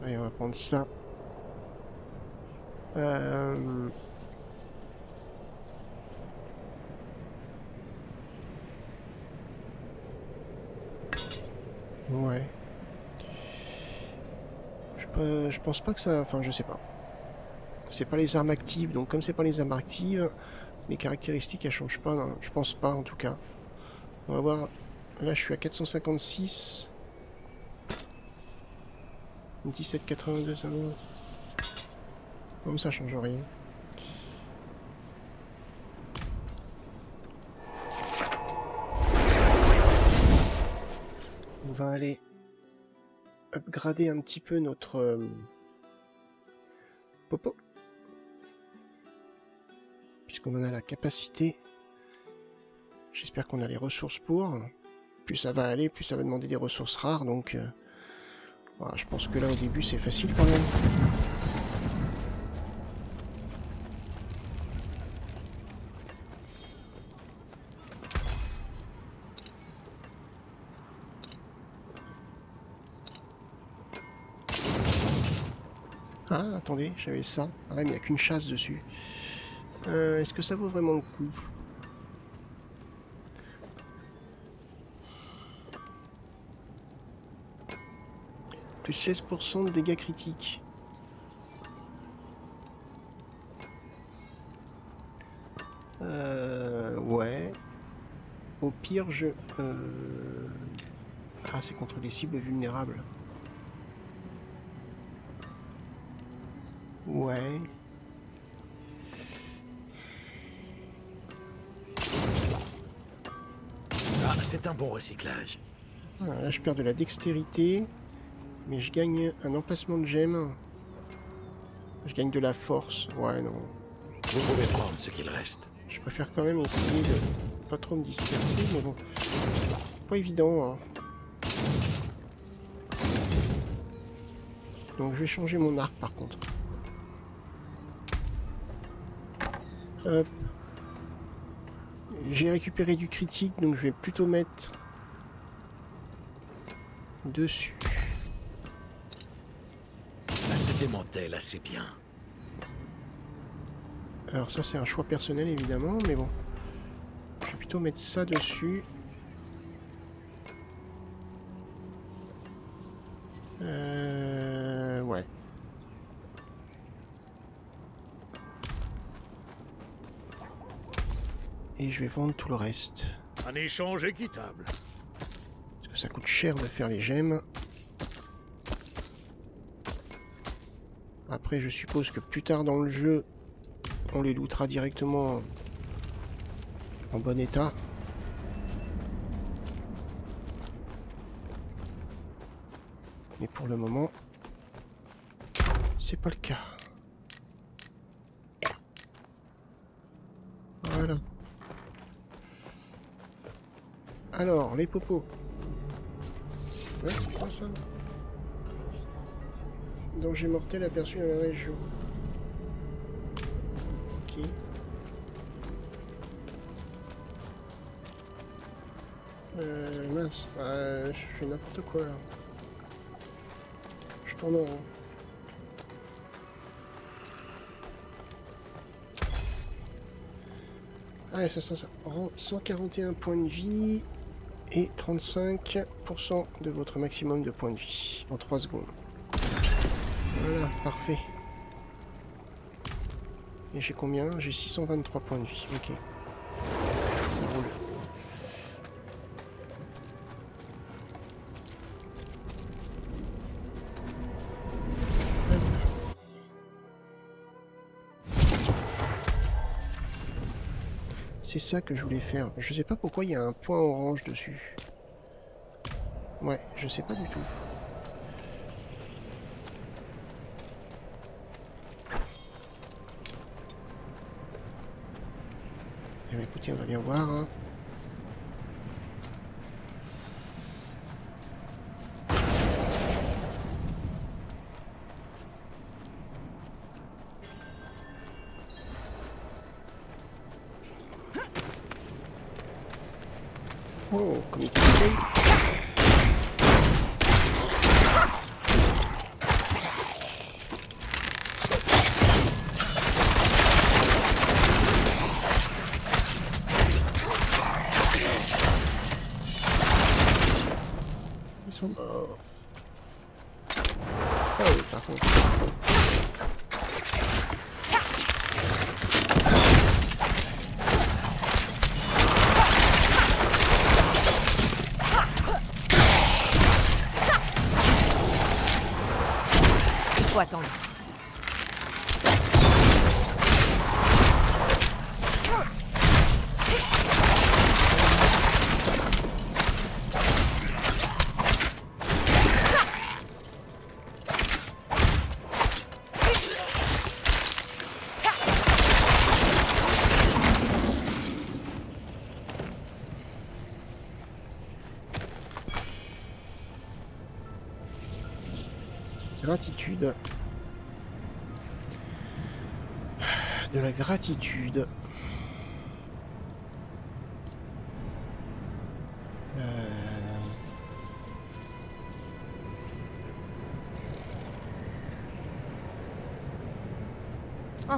Allez, on va prendre ça. Ouais. Je pense pas que ça... Enfin, je sais pas. C'est pas les armes actives, donc comme c'est pas les armes actives, les caractéristiques elles changent pas, non, je pense pas en tout cas. On va voir. Là, je suis à 456. 17,82, ça va. Comme ça change rien. On va aller upgrader un petit peu notre popo. Puisqu'on en a la capacité. J'espère qu'on a les ressources pour. Plus ça va aller, plus ça va demander des ressources rares, donc... voilà, je pense que là, au début, c'est facile quand même. Ah, attendez, j'avais ça. Ah ouais, mais il n'y a qu'une chasse dessus. Est-ce que ça vaut vraiment le coup ? Plus 16% de dégâts critiques. Ouais. Au pire, je... Ah, c'est contre les cibles vulnérables. Ouais. Ça, c'est un bon recyclage. Voilà, là, je perds de la dextérité. Mais je gagne un emplacement de gemmes. Je gagne de la force. Ouais, non. Vous pouvez prendre ce qu'il reste. Je préfère quand même essayer de pas trop me disperser, mais bon. Pas évident, hein. Donc je vais changer mon arc par contre. Hop. J'ai récupéré du critique, donc je vais plutôt mettre dessus. Ça se démantèle assez bien. Alors ça c'est un choix personnel évidemment, mais bon. Je vais plutôt mettre ça dessus. Ouais. Et je vais vendre tout le reste. Un échange équitable. Parce que ça coûte cher de faire les gemmes. Après, je suppose que plus tard dans le jeu, on les lootera directement en bon état. Mais pour le moment, c'est pas le cas. Voilà. Alors, les popos. Ouais, c'est quoi ça? Danger mortel aperçu dans la région. Ok. Mince. Je fais n'importe quoi là. Je tourne en rond. Ah, ça rend 141 points de vie et 35% de votre maximum de points de vie en 3 secondes. Voilà, parfait. Et j'ai combien? J'ai 623 points de vie, ok. Ça roule. c'est ça que je voulais faire. Je sais pas pourquoi il y a un point orange dessus. Ouais, je sais pas du tout. Eh bien, écoutez, on va bien voir. Hein. Oh, comme il fait. Ils sont morts. Ah oui, par contre. Faut attendre. Gratitude. De la gratitude. Oh,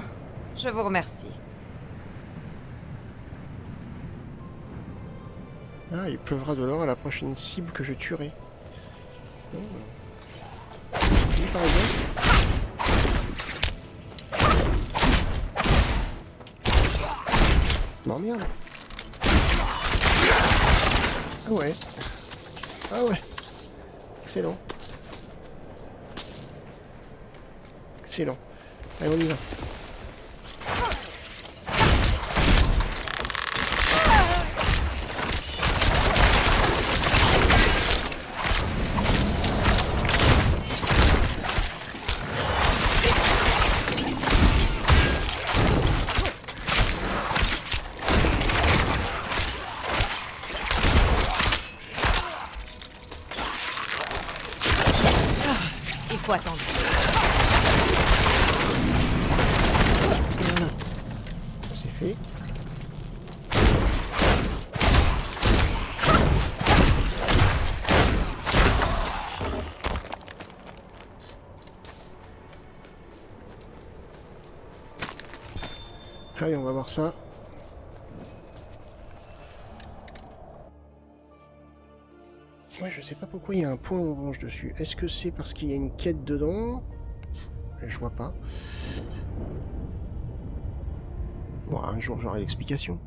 je vous remercie. Ah, il pleuvra de l'or à la prochaine cible que je tuerai. Oh. Oui, par exemple. Non, merde. Ah ouais. Ah ouais. Excellent. Excellent. Allez, on y va. Il faut attendre. Voilà. C'est fait. Allez, on va voir ça. Ouais, je sais pas pourquoi il y a un point orange dessus. Est-ce que c'est parce qu'il y a une quête dedans? Je vois pas. Bon, un jour j'aurai l'explication.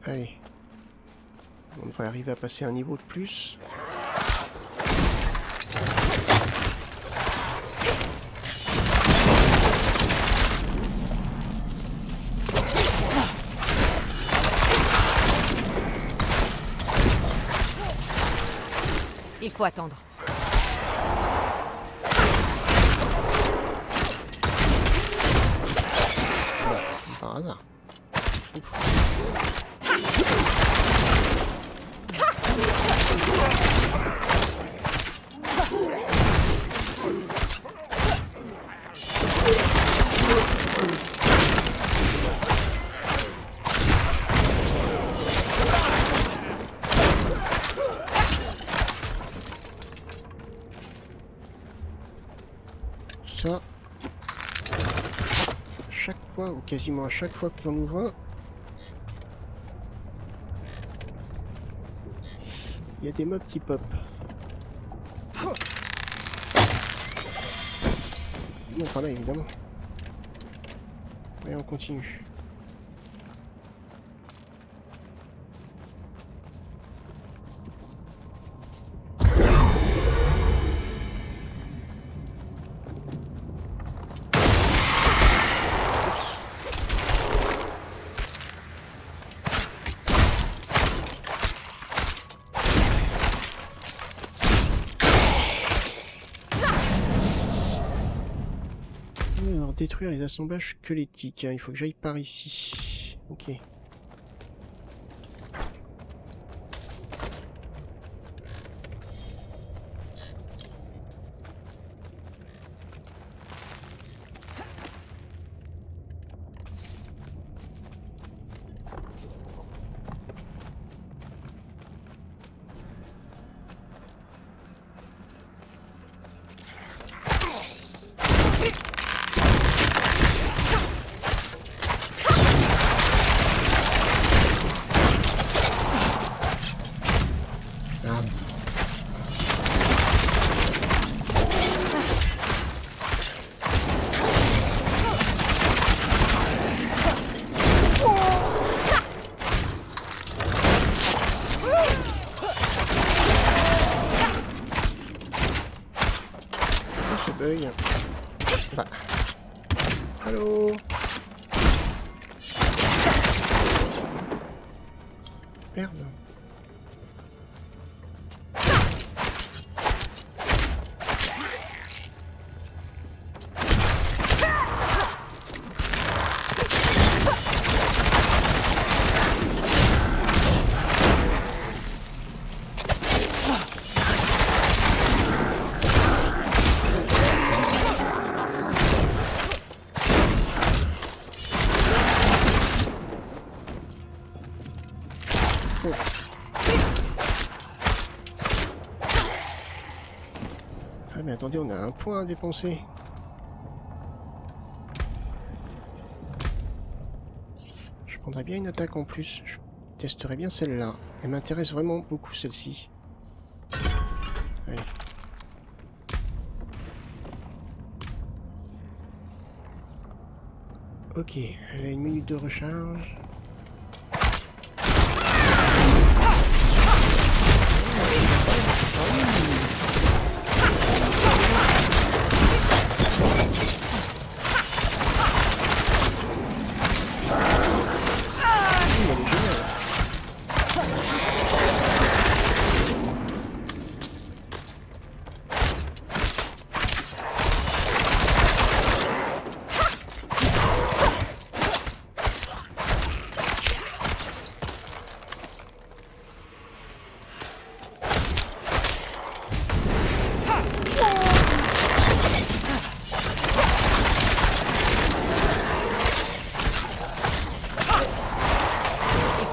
Allez. On devrait arriver à passer un niveau de plus. Il faut attendre. Par hasard. Ça, chaque fois, ou quasiment à chaque fois que j'en ouvre un, il y a des mobs qui pop. Non, pas là, évidemment. Et on continue. Alors, détruire les assemblages squelettiques. Il faut que j'aille par ici. Ok. Bah. Allô? Merde. Ah mais attendez, on a un point à dépenser. Je prendrais bien une attaque en plus. Je testerai bien celle-là. Elle m'intéresse vraiment beaucoup celle-ci. Allez. Ok, elle a une minute de recharge.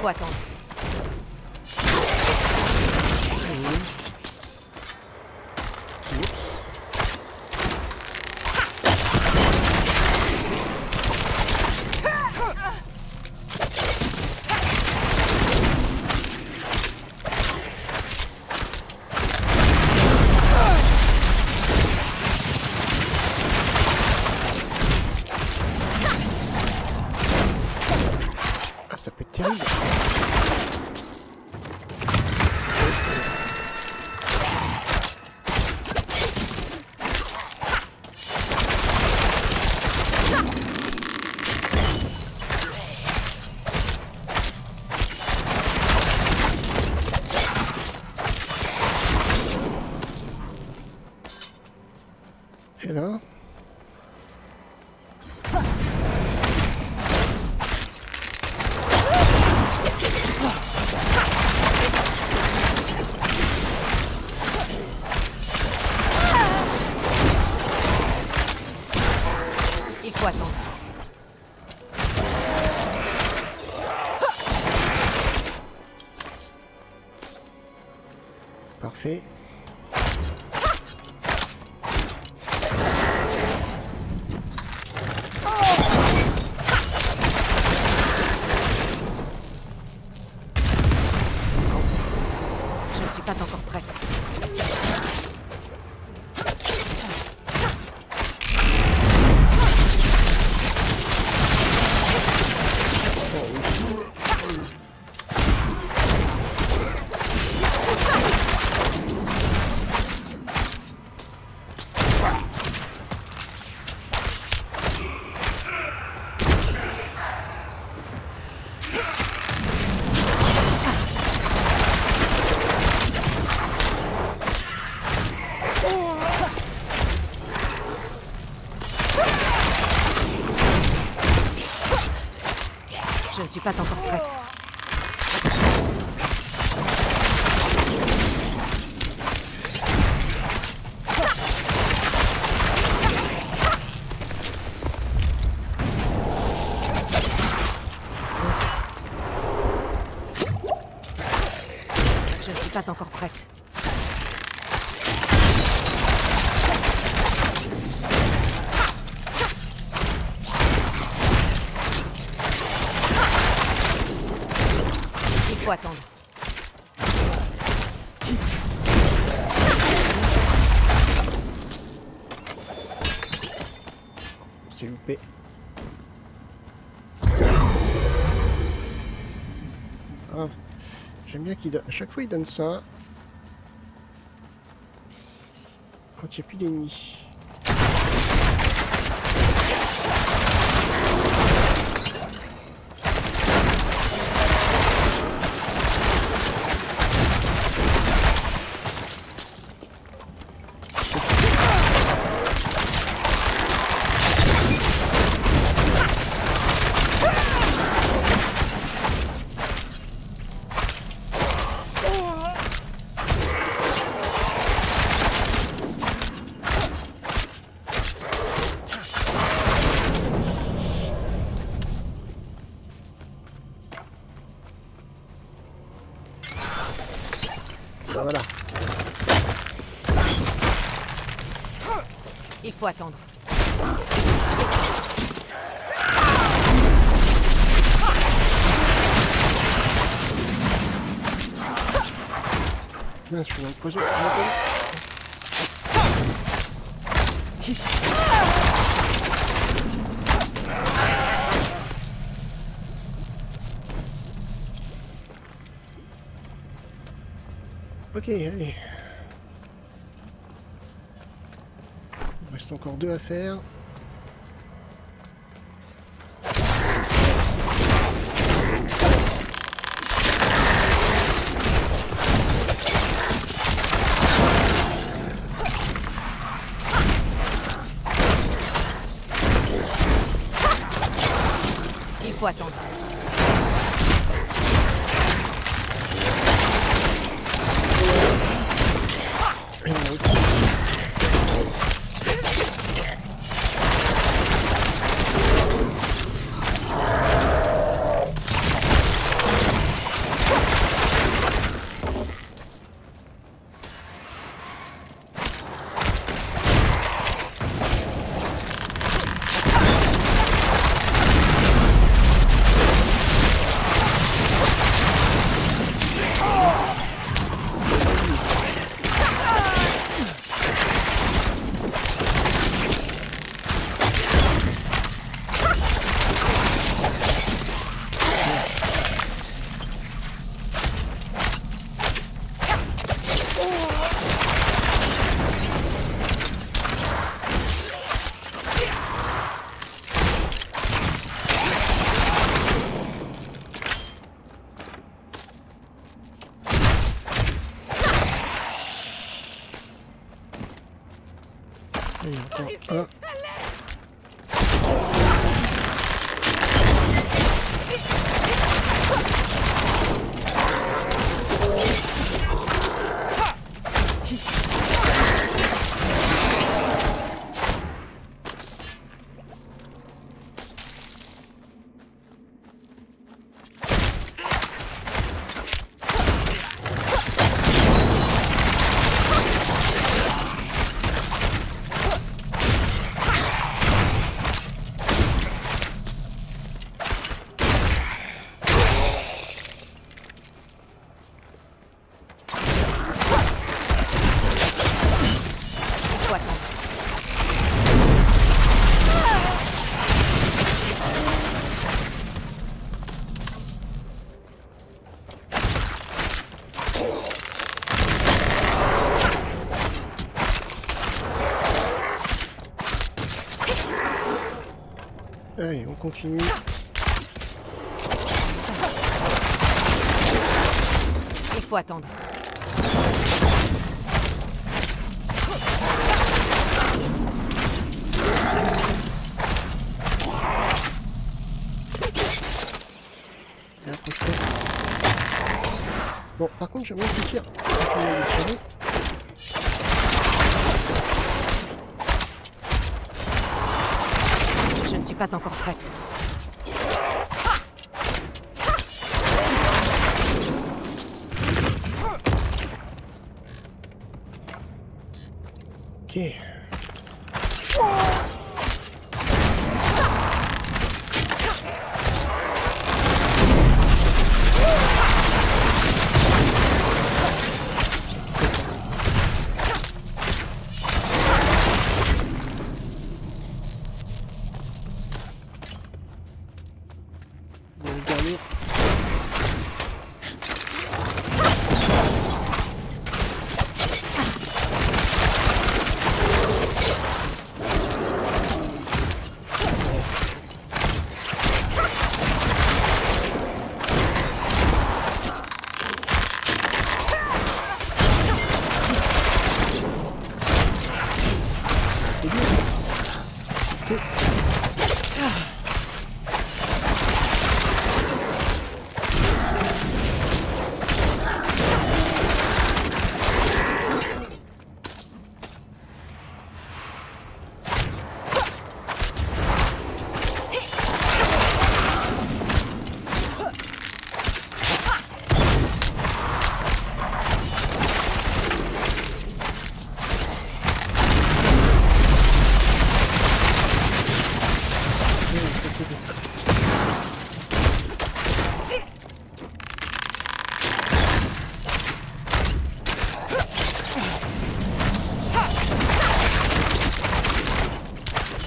Faut attendre. Ah, ça peut être terrible. Et là, il faut attendre. parfait. Je ne suis pas encore prête. Je ne suis pas encore prête. Je ne suis pas encore prête. Il faut attendre. C'est loupé. Ah, j'aime bien qu'il donne. À chaque fois, il donne ça. Quand il n'y a plus d'ennemis. Voilà. Il faut attendre. Mince, je suis dans le poison. Ok, allez. Il reste encore 2 à faire. Il faut attendre. Allez, on continue. Il faut attendre. Bon, par contre, j'aimerais te dire... Je ne suis pas encore prête. Ok.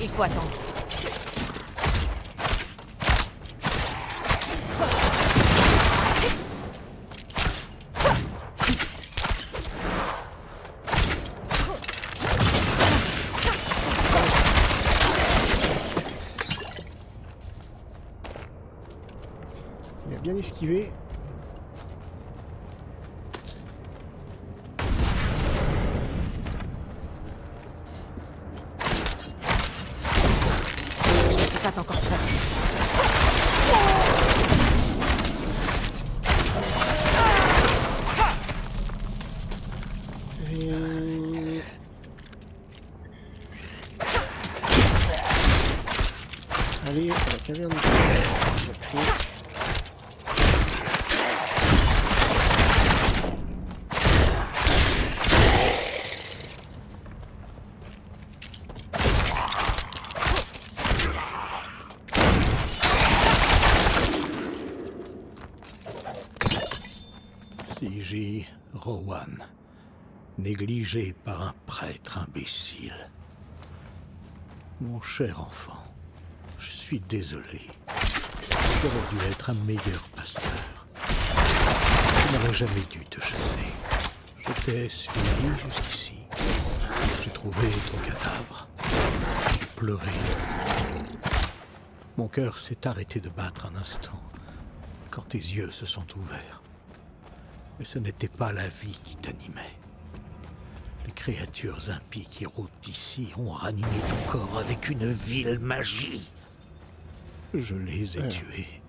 Il faut attendre. Il a bien esquivé. Pas encore prêt. Allez, la caverne. C.J. Rowan, négligé par un prêtre imbécile. Mon cher enfant, je suis désolé. J'aurais dû être un meilleur pasteur. Je n'aurais jamais dû te chasser. Je t'ai suivi jusqu'ici. J'ai trouvé ton cadavre. J'ai pleuré. Mon cœur s'est arrêté de battre un instant quand tes yeux se sont ouverts. Mais ce n'était pas la vie qui t'animait. Les créatures impies qui rôdent ici ont ranimé ton corps avec une vile magie. Je les ai tués.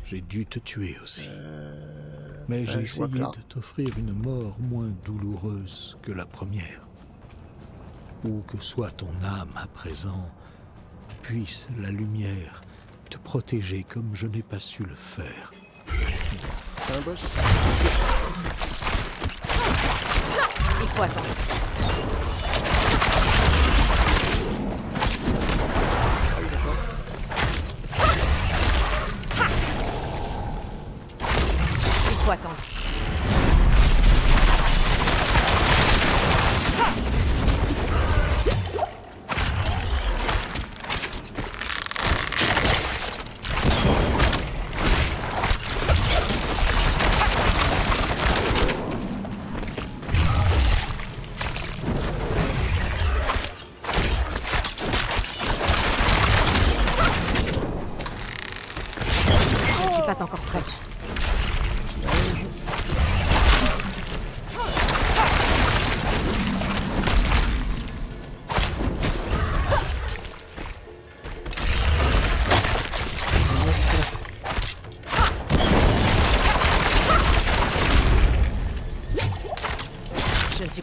J'ai dû te tuer aussi. Mais j'ai essayé de t'offrir une mort moins douloureuse que la première. Où que soit ton âme à présent, puisse la lumière te protéger comme je n'ai pas su le faire. C'est un boss. Il faut attendre. Il faut attendre. Pas encore prête.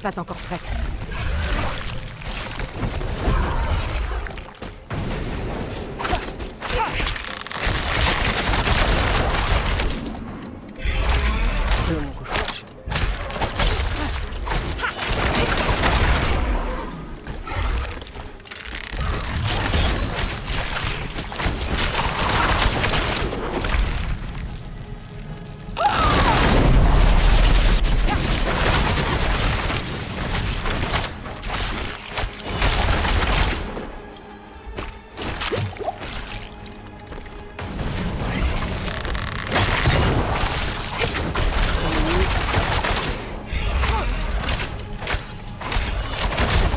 pas encore prête.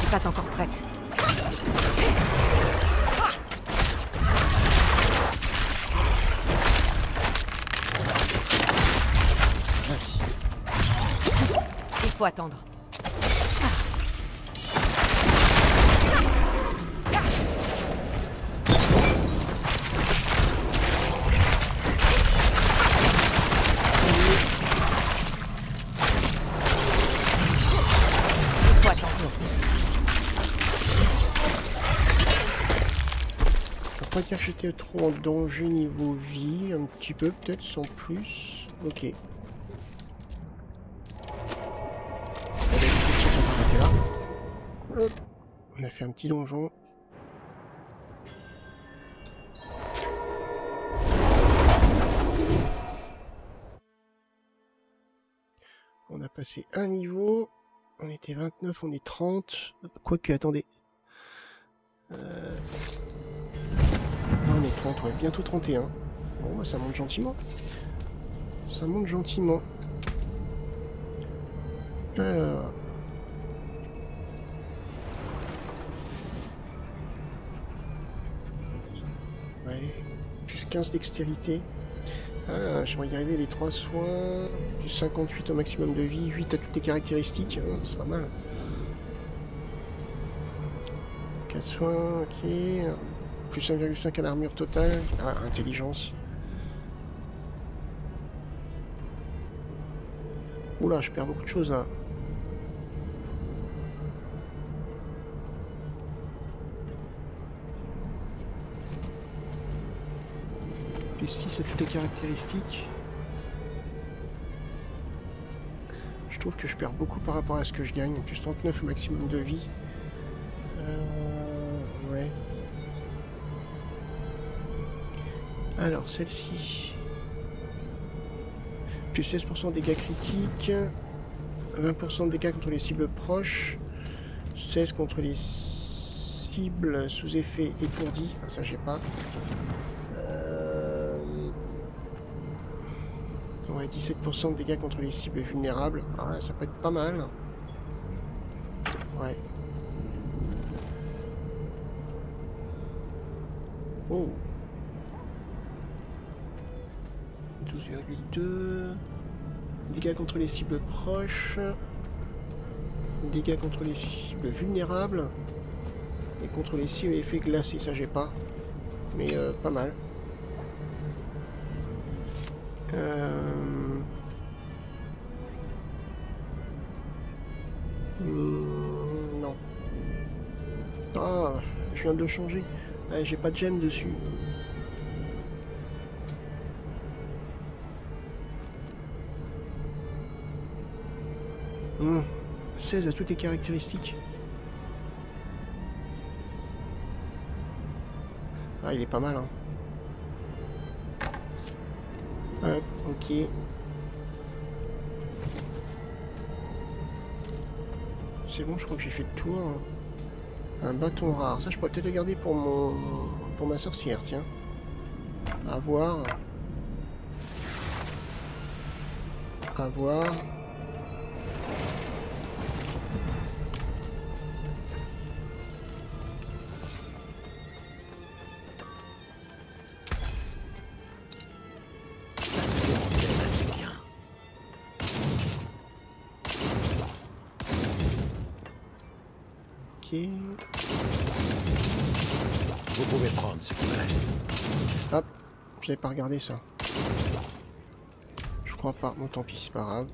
Pas encore prête. Il faut attendre. Pas dire que j'étais trop en danger niveau vie, un petit peu peut-être sans plus. Ok. Hop. On a fait un petit donjon. On a passé un niveau. On était 29, on est 30. Quoique, attendez. On est 30, ouais, bientôt 31. Bon, bah, ça monte gentiment. Ça monte gentiment. Alors... Ouais, plus 15 dextérité. Ah, j'aimerais y arriver, les 3 soins, plus 58 au maximum de vie, 8 à toutes les caractéristiques, hein, c'est pas mal. 4 soins, ok. Plus 5,5 à l'armure totale. Ah, intelligence. Oula, je perds beaucoup de choses là. Plus 6 à toutes les caractéristiques. Je trouve que je perds beaucoup par rapport à ce que je gagne. Plus 39 au maximum de vie. Ouais. Alors, celle-ci. Plus 16% de dégâts critiques. 20% de dégâts contre les cibles proches. 16 contre les cibles sous effet étourdi. Ah, ça, j'ai pas. Ouais, 17% de dégâts contre les cibles vulnérables. Ah, ça peut être pas mal. Ouais. Oh. 12,2. Dégâts contre les cibles proches. Dégâts contre les cibles vulnérables. Et contre les cibles effets glacés, ça j'ai pas. Mais pas mal. Non. Ah, je viens de le changer. J'ai pas de gemme dessus. 16 à toutes les caractéristiques. Ah, il est pas mal, hein. Hop, ok. C'est bon, je crois que j'ai fait le tour. Un bâton rare. Ça, je pourrais peut-être le garder pour ma sorcière, tiens. À voir. À voir. Vous pouvez prendre ce qui me reste. Hop, j'avais pas regardé ça. Je crois pas, bon tant pis, c'est pas grave.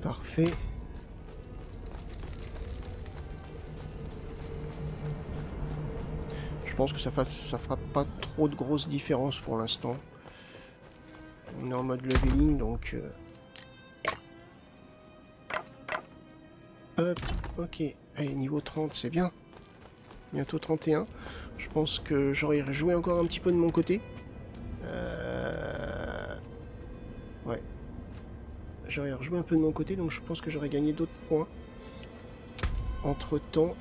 Parfait. Je pense que ça fera pas trop de grosses différences pour l'instant. On est en mode leveling, donc... Hop, ok. Allez, niveau 30, c'est bien. Bientôt 31. Je pense que j'aurais joué encore un petit peu de mon côté. Ouais. J'aurais rejoué un peu de mon côté, donc je pense que j'aurais gagné d'autres points. Entre temps...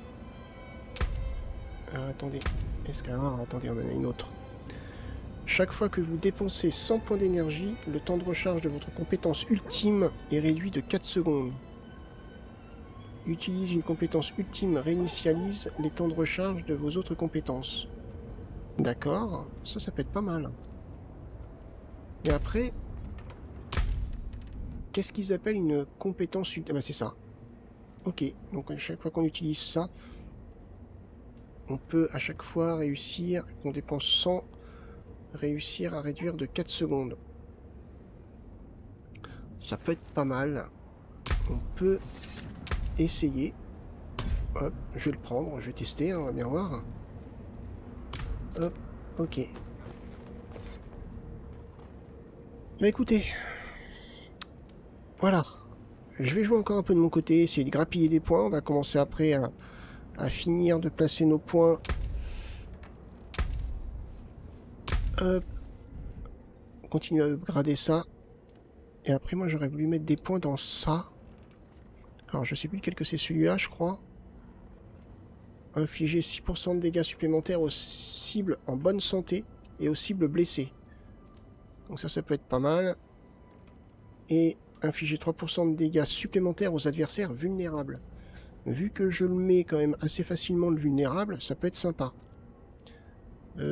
attendez. Est-ce que... attendez, on en a une autre. Chaque fois que vous dépensez 100 points d'énergie, le temps de recharge de votre compétence ultime est réduit de 4 secondes. Utilise une compétence ultime, réinitialise les temps de recharge de vos autres compétences. D'accord, ça peut être pas mal. Et après, qu'est-ce qu'ils appellent une compétence ultime? Ah bah c'est ça. Ok, donc à chaque fois qu'on utilise ça, on peut à chaque fois réussir, qu'on dépense 100, réussir à réduire de 4 secondes. Ça peut être pas mal. On peut essayer. Hop, je vais le prendre, je vais tester, hein, on va bien voir. Hop, ok. Bah écoutez, voilà. Je vais jouer encore un peu de mon côté, essayer de grappiller des points. On va commencer après à finir de placer nos points. Hop. On continue à upgrader ça. Et après moi j'aurais voulu mettre des points dans ça. Alors je sais plus lequel que c'est, celui-là je crois. Infliger 6% de dégâts supplémentaires aux cibles en bonne santé et aux cibles blessées. Donc ça peut être pas mal. Et infliger 3% de dégâts supplémentaires aux adversaires vulnérables. Vu que je le mets quand même assez facilement le vulnérable, ça peut être sympa.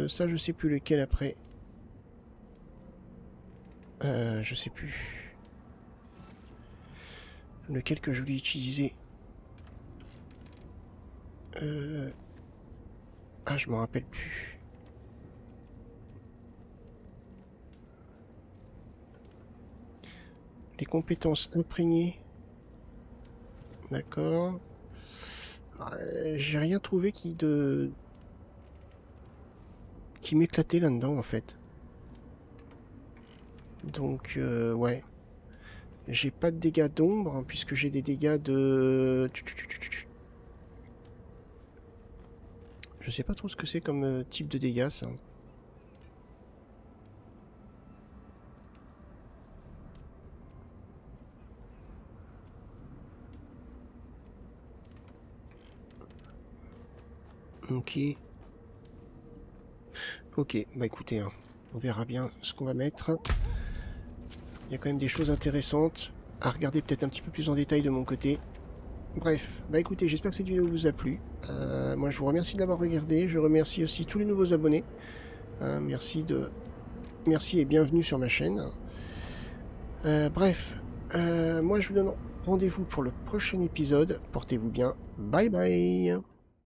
Ça je sais plus lequel après. Je sais plus. Lequel que je voulais utiliser. Ah, je m'en rappelle plus. Les compétences imprégnées. D'accord. J'ai rien trouvé qui m'éclatait là-dedans en fait. Donc ouais. J'ai pas de dégâts d'ombre, hein, puisque j'ai des dégâts de... Je sais pas trop ce que c'est comme type de dégâts, ça. Ok. Ok, bah écoutez, hein, on verra bien ce qu'on va mettre. Il y a quand même des choses intéressantes à regarder peut-être un petit peu plus en détail de mon côté. Bref, bah écoutez, j'espère que cette vidéo vous a plu. Moi je vous remercie de l'avoir regardé. Je remercie aussi tous les nouveaux abonnés. Merci et bienvenue sur ma chaîne. Bref, moi je vous donne rendez-vous pour le prochain épisode. Portez-vous bien. Bye bye.